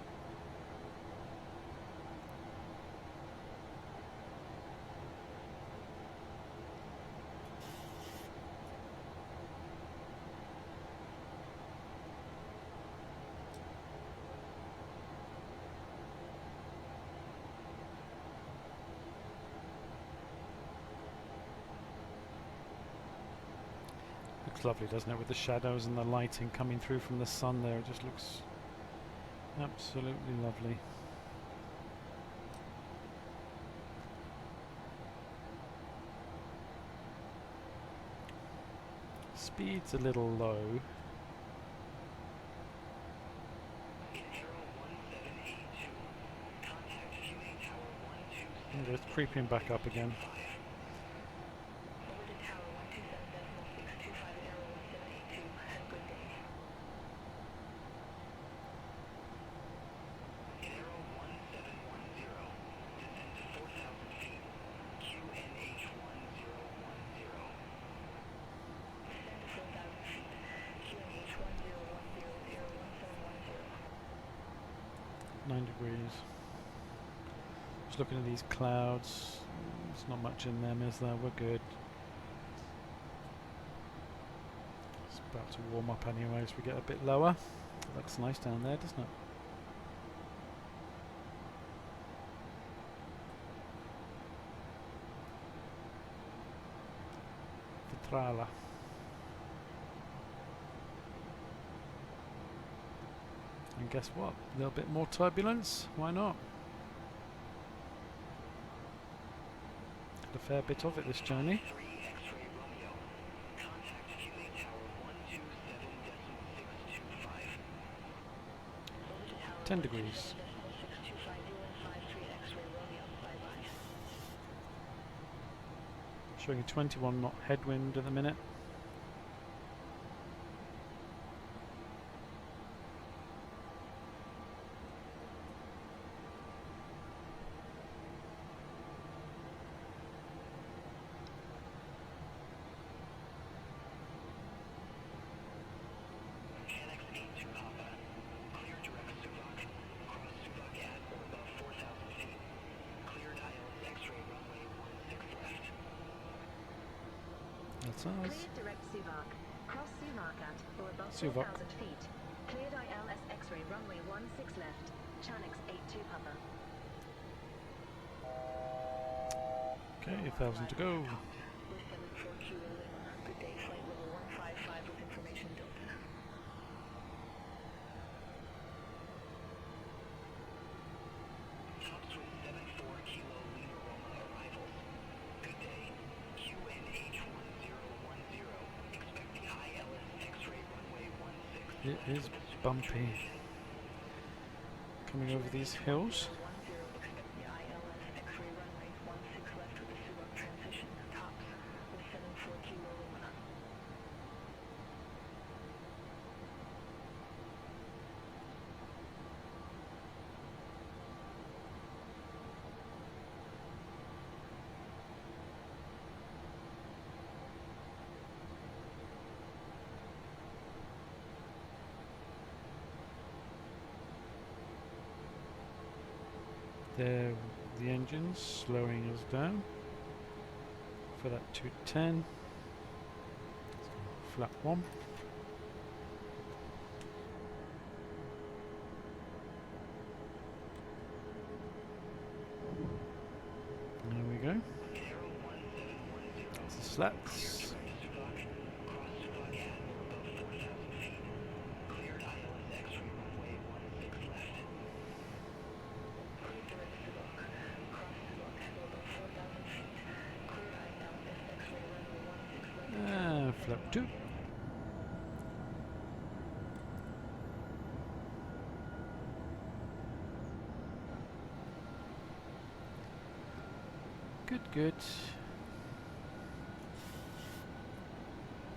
Looks lovely, doesn't it, with the shadows and the lighting coming through from the sun there. It just looks absolutely lovely. Speed's a little low. And it's creeping back up again. Degrees. Just looking at these clouds. There's not much in them, is there? We're good. It's about to warm up anyway as we get a bit lower. It looks nice down there, doesn't it? Vitrala. And guess what? A little bit more turbulence. Why not? Had a fair bit of it this journey. 10 degrees. Showing a 21 knot headwind at the minute. Cleared direct Suvak. Cross Suvak at or above Suvak. 4,000 feet. Cleared ILS X-ray runway 16 left. Chanix 82 Papa. Okay, 1,000 to go. Good day, flight level 155 with information Delta. Topswind 74 Kilo Lima Roma arrivals. Good day. QNH1010. Expecting ILS X-ray runway 16. It is bumpy. Coming over these hills. 10, expect the ILS X-ray runway 16 left with the Subak transition. Tops with 74 Kilo Lima. There, the engines slowing us down for that 210. Flat 1. There we go. That's the slats. Jet2. Good, good.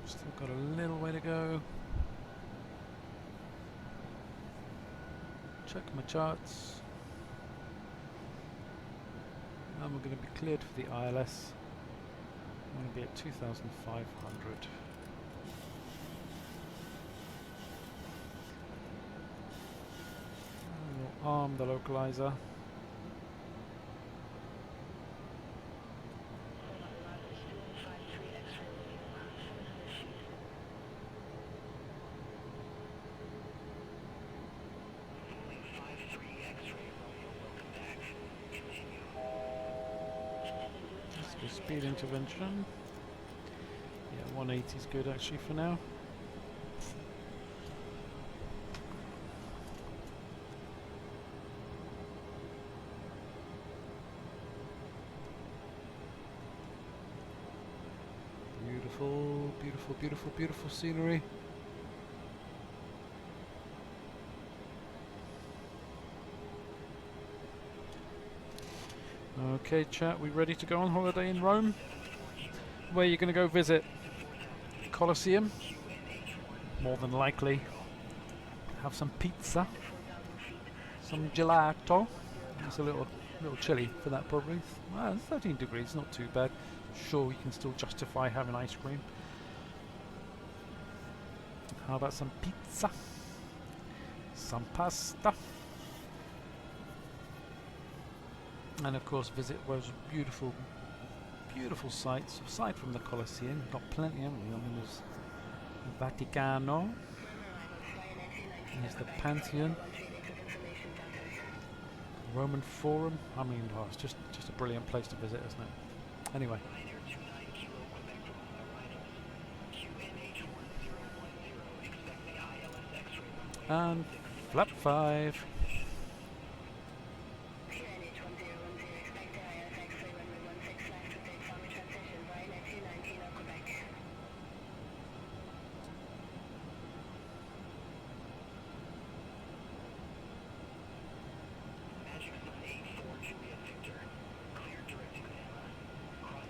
Still got a little way to go. Check my charts. And we're going to be cleared for the ILS. I'm going to be at 2,500. We'll arm the localizer. Speed intervention. Yeah, 180 is good actually for now. Beautiful, beautiful, beautiful, beautiful scenery. Okay, chat, we ready to go on holiday in Rome? Where are you going to go visit? Colosseum? More than likely. Have some pizza. Some gelato. It's a little chilly for that probably. Well, 13 degrees, not too bad. Sure, we can still justify having ice cream. How about some pizza? Some pasta. And of course visit those beautiful, beautiful sites aside from the Colosseum. We've got plenty, haven't we? I mean, there's the Vaticano, there's the Pantheon, Roman Forum. I mean, oh, it's just a brilliant place to visit, isn't it? Anyway. And flap 5.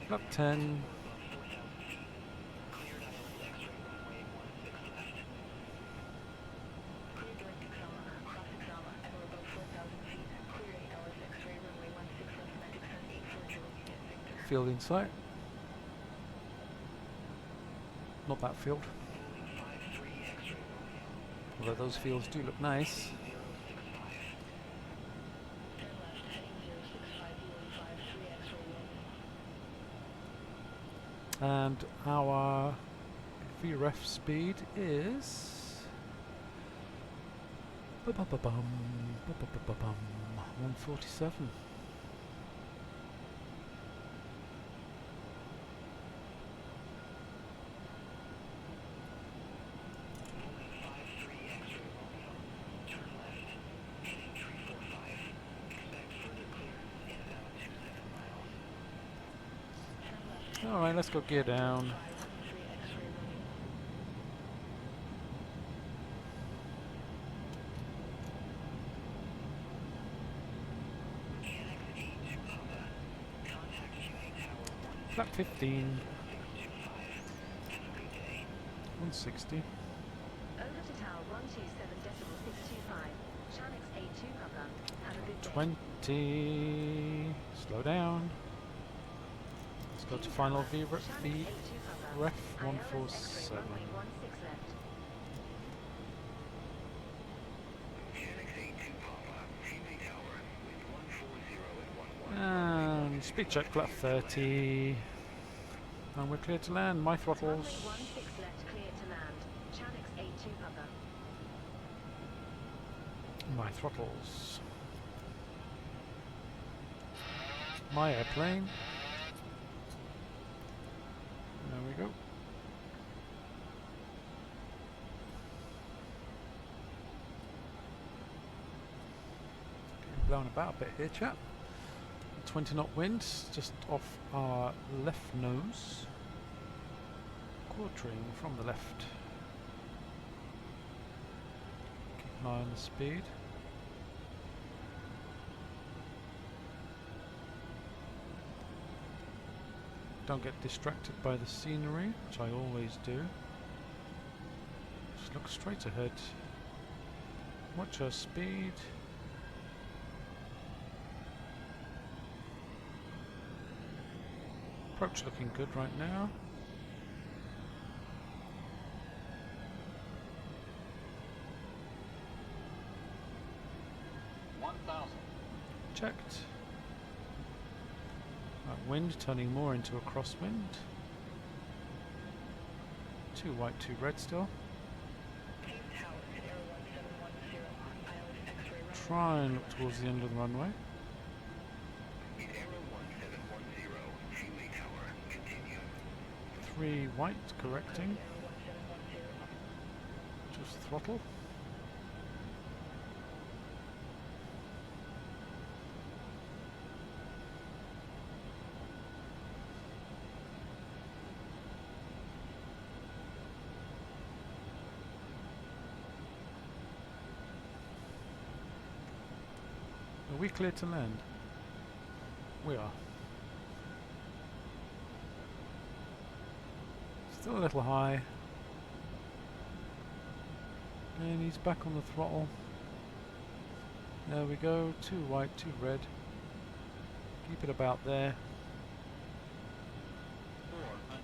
Flap 10. Field in sight. Not that field. Although those fields do look nice. And our VREF speed is 147. Alright, let's go gear down. Flap 15. 160. Over to tower 127.625. Channix A2 Papa. Have a good day. 20. Slow down. Let's go to final VREF 147. And speed check flat 30. And we're clear to land. My throttles. My throttles. My airplane. There we go. Getting blown about a bit here, chap. 20 knot wind just off our left nose. quartering from the left. Keep an eye on the speed. Don't get distracted by the scenery, which I always do. Just look straight ahead. Watch our speed. Approach looking good right now. Checked. That wind turning more into a crosswind. 2 white, 2 red still. Try and look towards the end of the runway. 3 white, correcting. Just throttle. Are we clear to land? We are. Still a little high. And he's back on the throttle. There we go. 2 white, 2 red. Keep it about there. 400.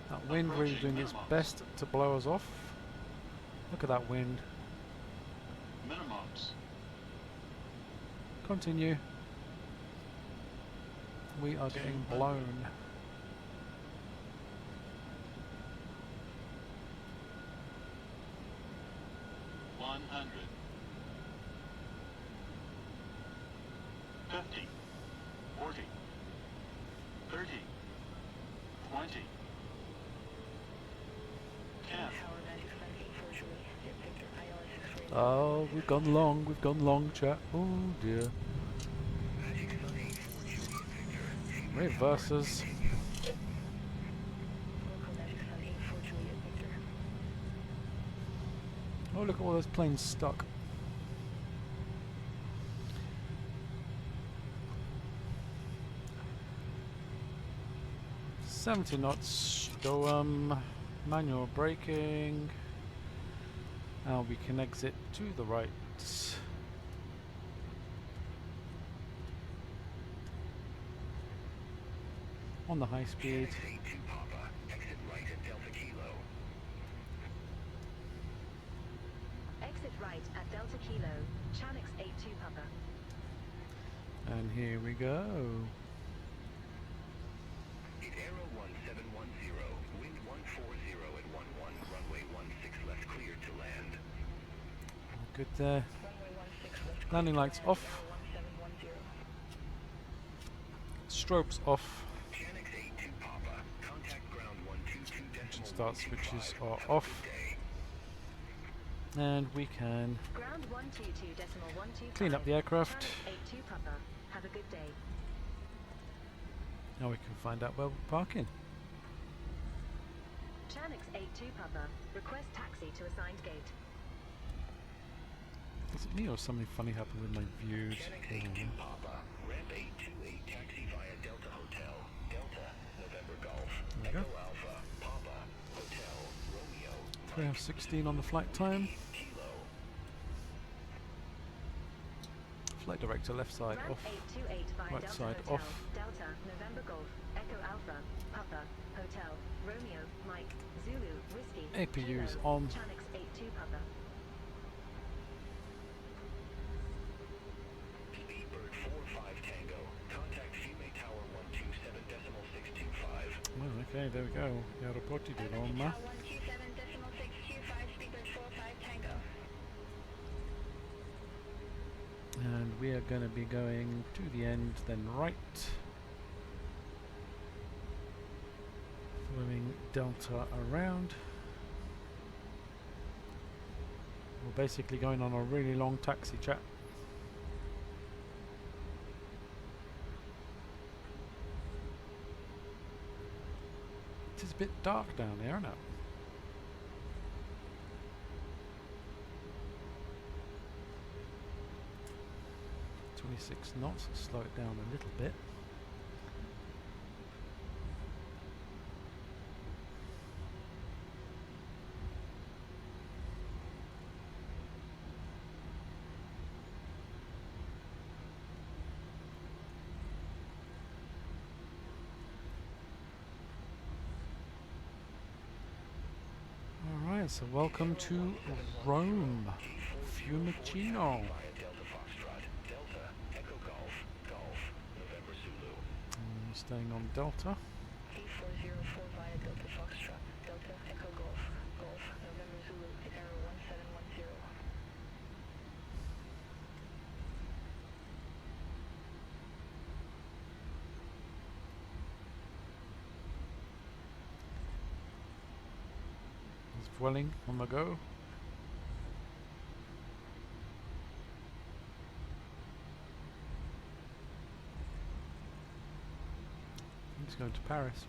That wind really doing its best to blow us off. Look at that wind. Minimums. Continue. We are getting blown. 100. 50. 40. 30. 20. 10. Oh, we've gone long, chat. Oh dear. Reverses. Oh, look at all those planes stuck. "70 knots, go manual braking. Now we can exit to the right. On the high speed. Jet2 Papa, exit right at Delta Kilo. Exit right at Delta Kilo, Chanix 82 Papa. And here we go. Aero 1710, wind 140 at 11, runway 16 left cleared to land. Good there. Landing lights off. Strobes off. Chanix 82 Papa, contact ground 122 Engine decimal start 125. switches are Have a off. good day. And we can Ground 122.125. clean up the aircraft. Chanix 82 Papa. Have a good day. Now we can find out where we're parking. Chanix 82 Papa. Request taxi to assigned gate. Is it me or something funny happened with my views? Chanix 82 Papa, ramp 828 taxi via Delta Hotel, Delta, November Golf, There we go. Echo Alpha, Papa, Hotel, Romeo, 3 hours 16 on the flight time. Kilo. Flight director left side Ramp off. 828 via Right Delta side Hotel, off. Delta, November Golf, Echo Alpha, Papa, Hotel, Romeo, Mike, Zulu, Whiskey, APUs Kilo, on. Chanix 82 Papa. Speedbird 45 Tango, contact Fume Tower 127.625. Well, okay, there we go. Aeroporti di Roma. 127.625, Speedbird 45 Tango. And we are going to be going to the end, then right. Following Delta around. We're basically going on a really long taxi, chat. It is a bit dark down there, isn't it? 26 knots, slow it down a little bit. Alright, so welcome to Rome, Fiumicino. Staying on Delta. E404 via Delta Foxtrot, Delta Echo Golf, Golf, November Zulu, error 1710. There's Vueling on the go. He's going to Paris.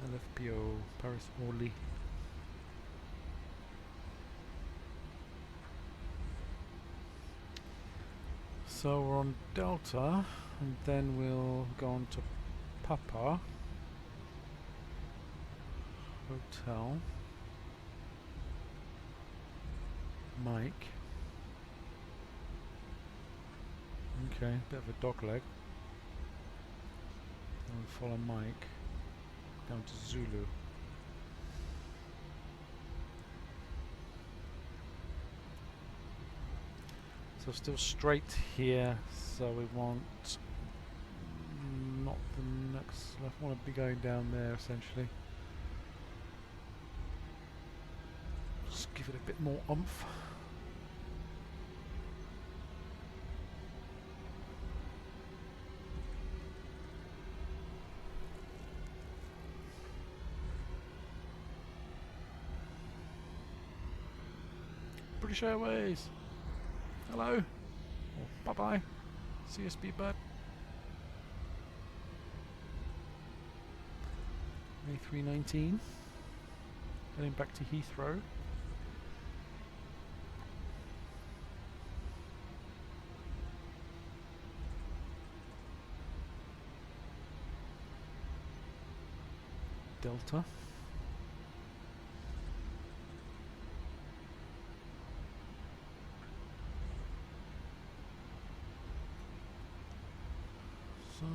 LFPO, Paris Orly. So we're on Delta, and then we'll go on to Papa Hotel Mike. Okay, bit of a dog leg. And we'll follow Mike down to Zulu. So still straight here, so we want not the next left, want to be going down there essentially. Just give it a bit more oomph. British Airways. Hello. Oh, bye bye. CSB bud. A319. Heading back to Heathrow. Delta. So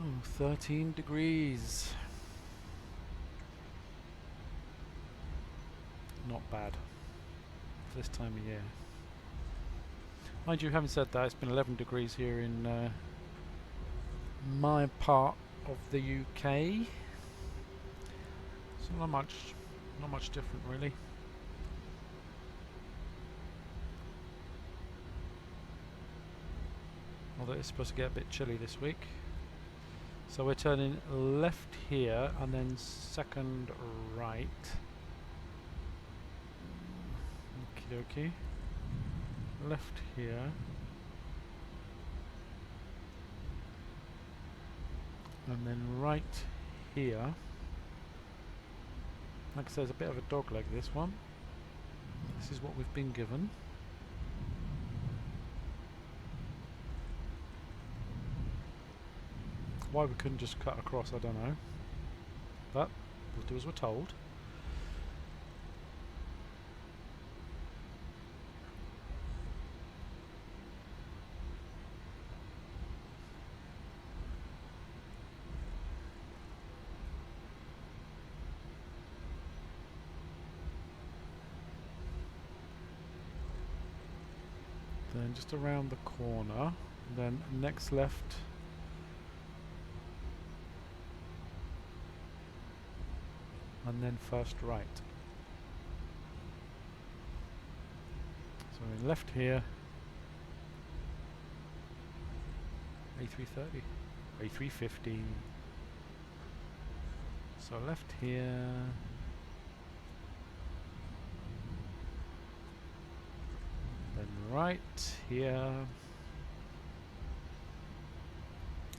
13 degrees. Not bad for this time of year. Mind you, having said that, it's been 11 degrees here in my part of the UK. So not much different really. Although it's supposed to get a bit chilly this week. So we're turning left here and then second right. Okie dokie. Left here. And then right here. Like I said, it's a bit of a dog leg, this one. This is what we've been given. Why we couldn't just cut across, I don't know. But we'll do as we're told. Then just around the corner, then next left. And then first right. So we're left here. A330, A350. So left here. Then right here.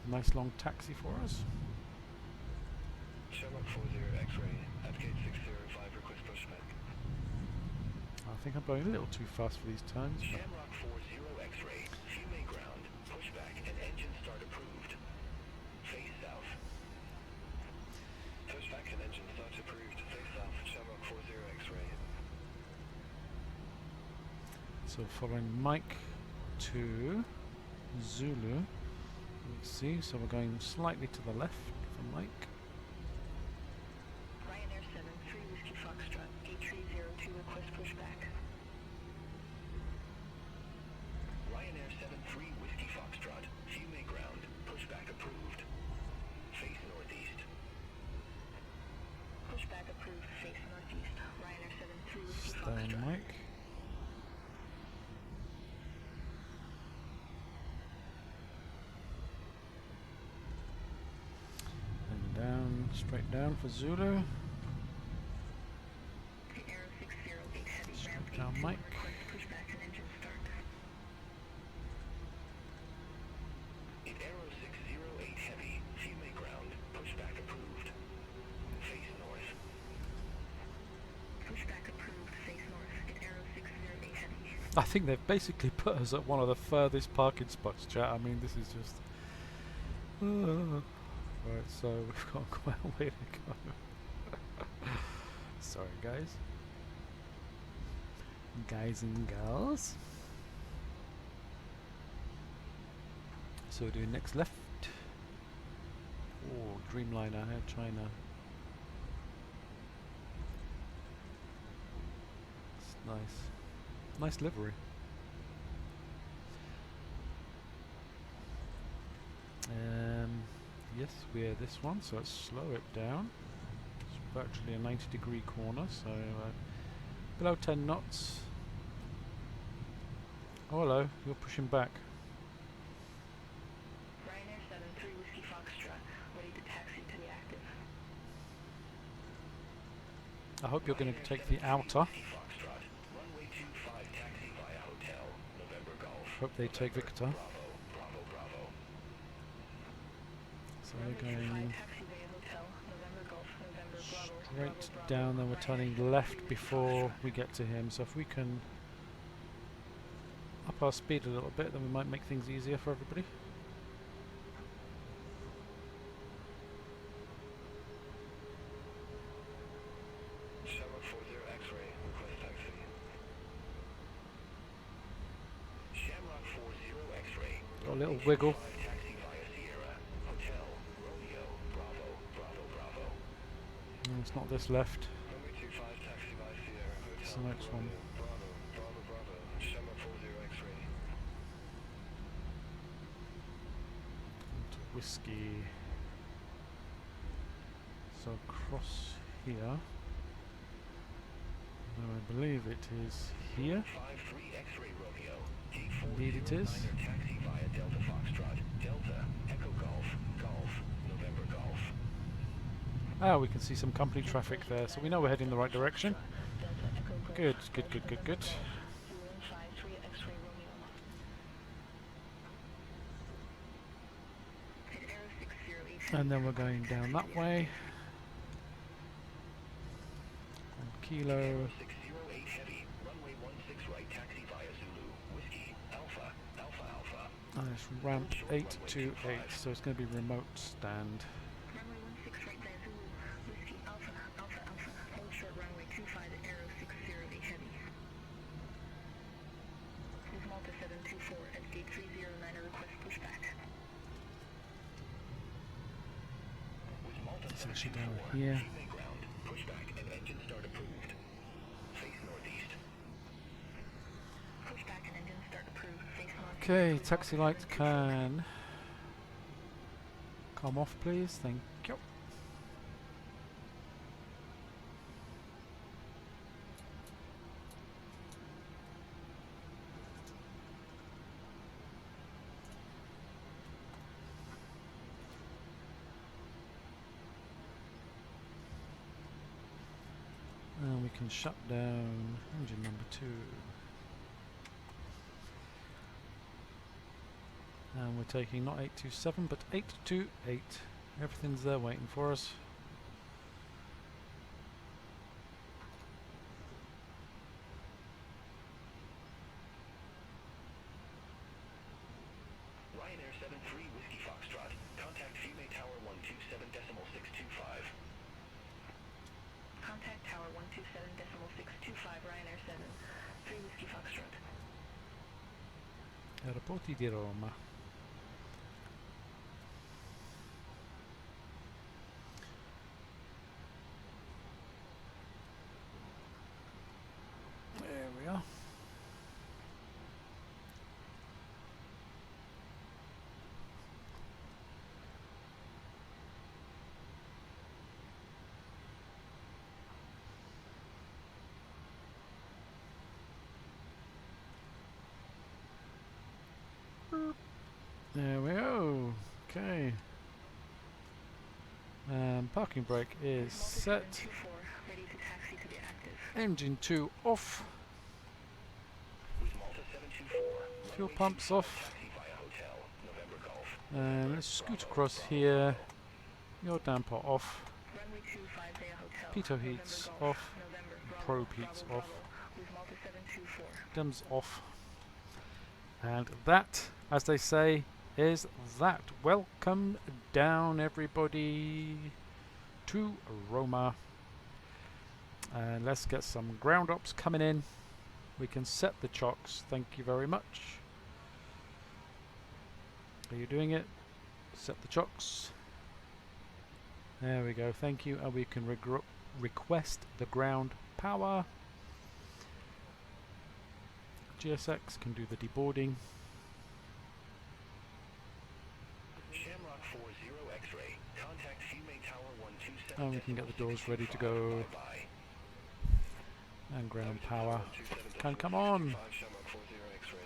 Nice long taxi for us. Shamrock 40 X-ray at gate 605, request pushback. I think I'm going a little too fast for these turns. But Shamrock 40 X-ray, fume ground, pushback and engine start approved. Face south. Pushback and engine start approved. Face south, Shamrock 40 X-ray. so following Mike to Zulu. Let's see, so we're going slightly to the left for Mike. Ryanair 73 Whiskey Foxtrot, 8302, request pushback. Ryanair 73 Whiskey Foxtrot, fume ground, pushback approved. Face northeast. Pushback approved, face northeast. Ryanair 73 Whiskey Stay Foxtrot. on Mike. And down, straight down for Zulu. The Aero 608 Heavy Straight ramp down 82, Mike. request pushback and engine start. In Aero 608 Heavy, fume ground, pushback approved. Face north. Pushback approved, face north. In Aero 608 Heavy. I think they've basically put us at one of the furthest parking spots, chat. I mean, this is just... Right, so we've got quite a way to go. Sorry, guys. Guys and girls. So we're doing next left. Oh, Dreamliner, Air China. It's nice. Nice livery. Yes, we're this one, so let's slow it down. It's virtually a 90-degree corner, so below 10 knots. Oh, hello, you're pushing back. Ryanair 73 Whiskey Foxtrot, ready to taxi to the active. I hope you're going to take the outer. Whiskey Foxtrot, runway 25 taxi via hotel, November Golf. Hope they take Victor. Bravo, Bravo, Bravo. So we're going Taxi via hotel, November Golf, November Bravo. straight down, then we're turning left before we get to him. So if we can up our speed a little bit, then we might make things easier for everybody. Shamrock 40 X-ray, request taxi. Shamrock 40 X-ray. Got a little wiggle. Taxi via Sierra, Hotel, Romeo, Bravo, Bravo, Bravo. No, it's not this left. Runway 25 taxi via Sierra, Hotel, It's the next one. Bravo, Bravo, Bravo. Shamrock 40 X-ray. Into whiskey. So across here. Now I believe it is here. 53 X-ray Romeo. Indeed it is. Taxi via Delta Foxtrot, Delta, Echo Golf, Golf, November Golf. Ah, we can see some company traffic there, so we know we're heading in the right direction. Good, good, good, good, good. 0153 X-ray Romeo. In Aero 608 And then we're going down that way. On Kilo. 608 Heavy, runway 16 right, taxi via Zulu, Whiskey, Alpha, Alpha, Alpha. And it's ramp 828, so it's going to be remote stand. Runway 16 right via Zulu, Whiskey, Alpha, Alpha, Alpha. Hold short runway 25 Aero 608 Heavy. With Malta 724 at gate 309, a request pushback. With Malta It's actually down 724, here. Fume ground, pushback and engine start approved. Face northeast. Pushback and engine start approved. Face north. Okay, taxi lights can come off, please. Thank you. And we can shut down engine number 2. And we're taking not 827 but 828. Everything's there waiting for us. Ryanair 7, 3 Whiskey Foxtrot. Aeroporti di Roma. There we are. There we go. Okay. Parking brake is set. 724, ready to taxi to the active. Engine 2 off. With Malta 724, Fuel pumps off. taxi via hotel, November Golf. And let's scoot across here. Your damper off. Runway 250 Hotel. Pitot November heats Golf, off. November Probe Bravo, heats Bravo, off. Bravo, with Malta 724. Dims off. And that, as they say, is that. Welcome down, everybody, to Roma. And let's get some ground ops coming in. We can set the chocks. Thank you very much. Are you doing it? Set the chocks. There we go. Thank you. And we can request the ground power. GSX can do the deboarding. Shamrock 40 X-ray. Contact Fumay Tower 127. And we can get the doors ready to go. Bye-bye. And ground power can come on. Shamrock 40 X-ray.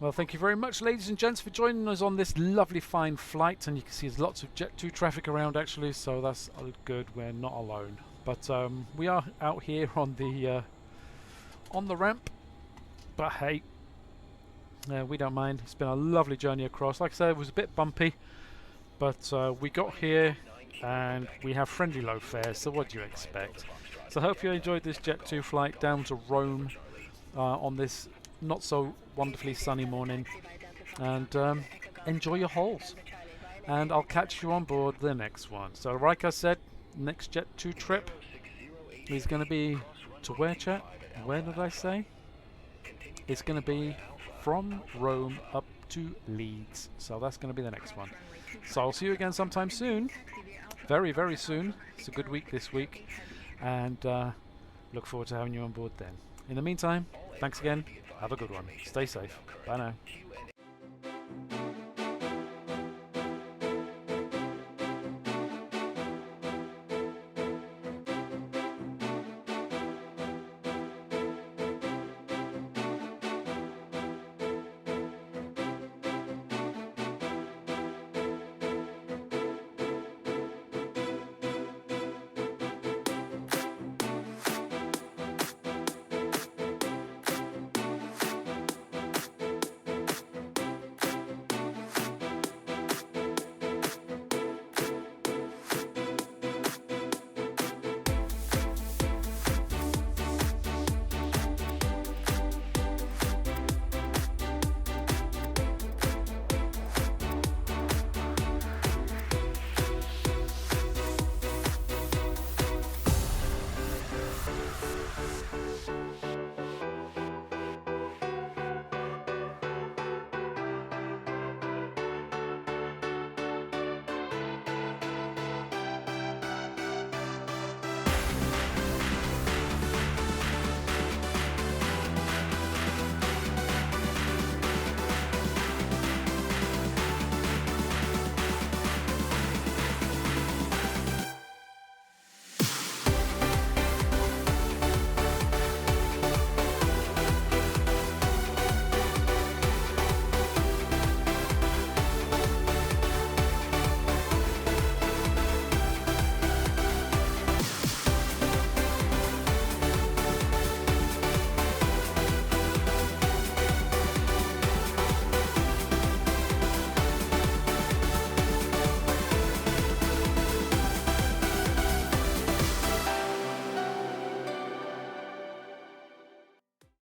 Well, thank you very much, ladies and gents, for joining us on this lovely fine flight. And you can see there's lots of Jet2 traffic around actually, so that's good. We're not alone. But we are out here on the ramp. But hey, we don't mind. It's been a lovely journey across. Like I said, it was a bit bumpy, but we got here and we have friendly low fares, so what do you expect? So I hope you enjoyed this Jet2 flight down to Rome on this not so wonderfully sunny morning, and enjoy your holes, and I'll catch you on board the next one. So like I said, next Jet2 trip is going to be to where, chat? Where did I say? It's going to be from Rome up to Leeds, so that's going to be the next one. So I'll see you again sometime soon, very very soon. It's a good week this week, and look forward to having you on board then. In the meantime, thanks again, have a good one, stay safe, bye now.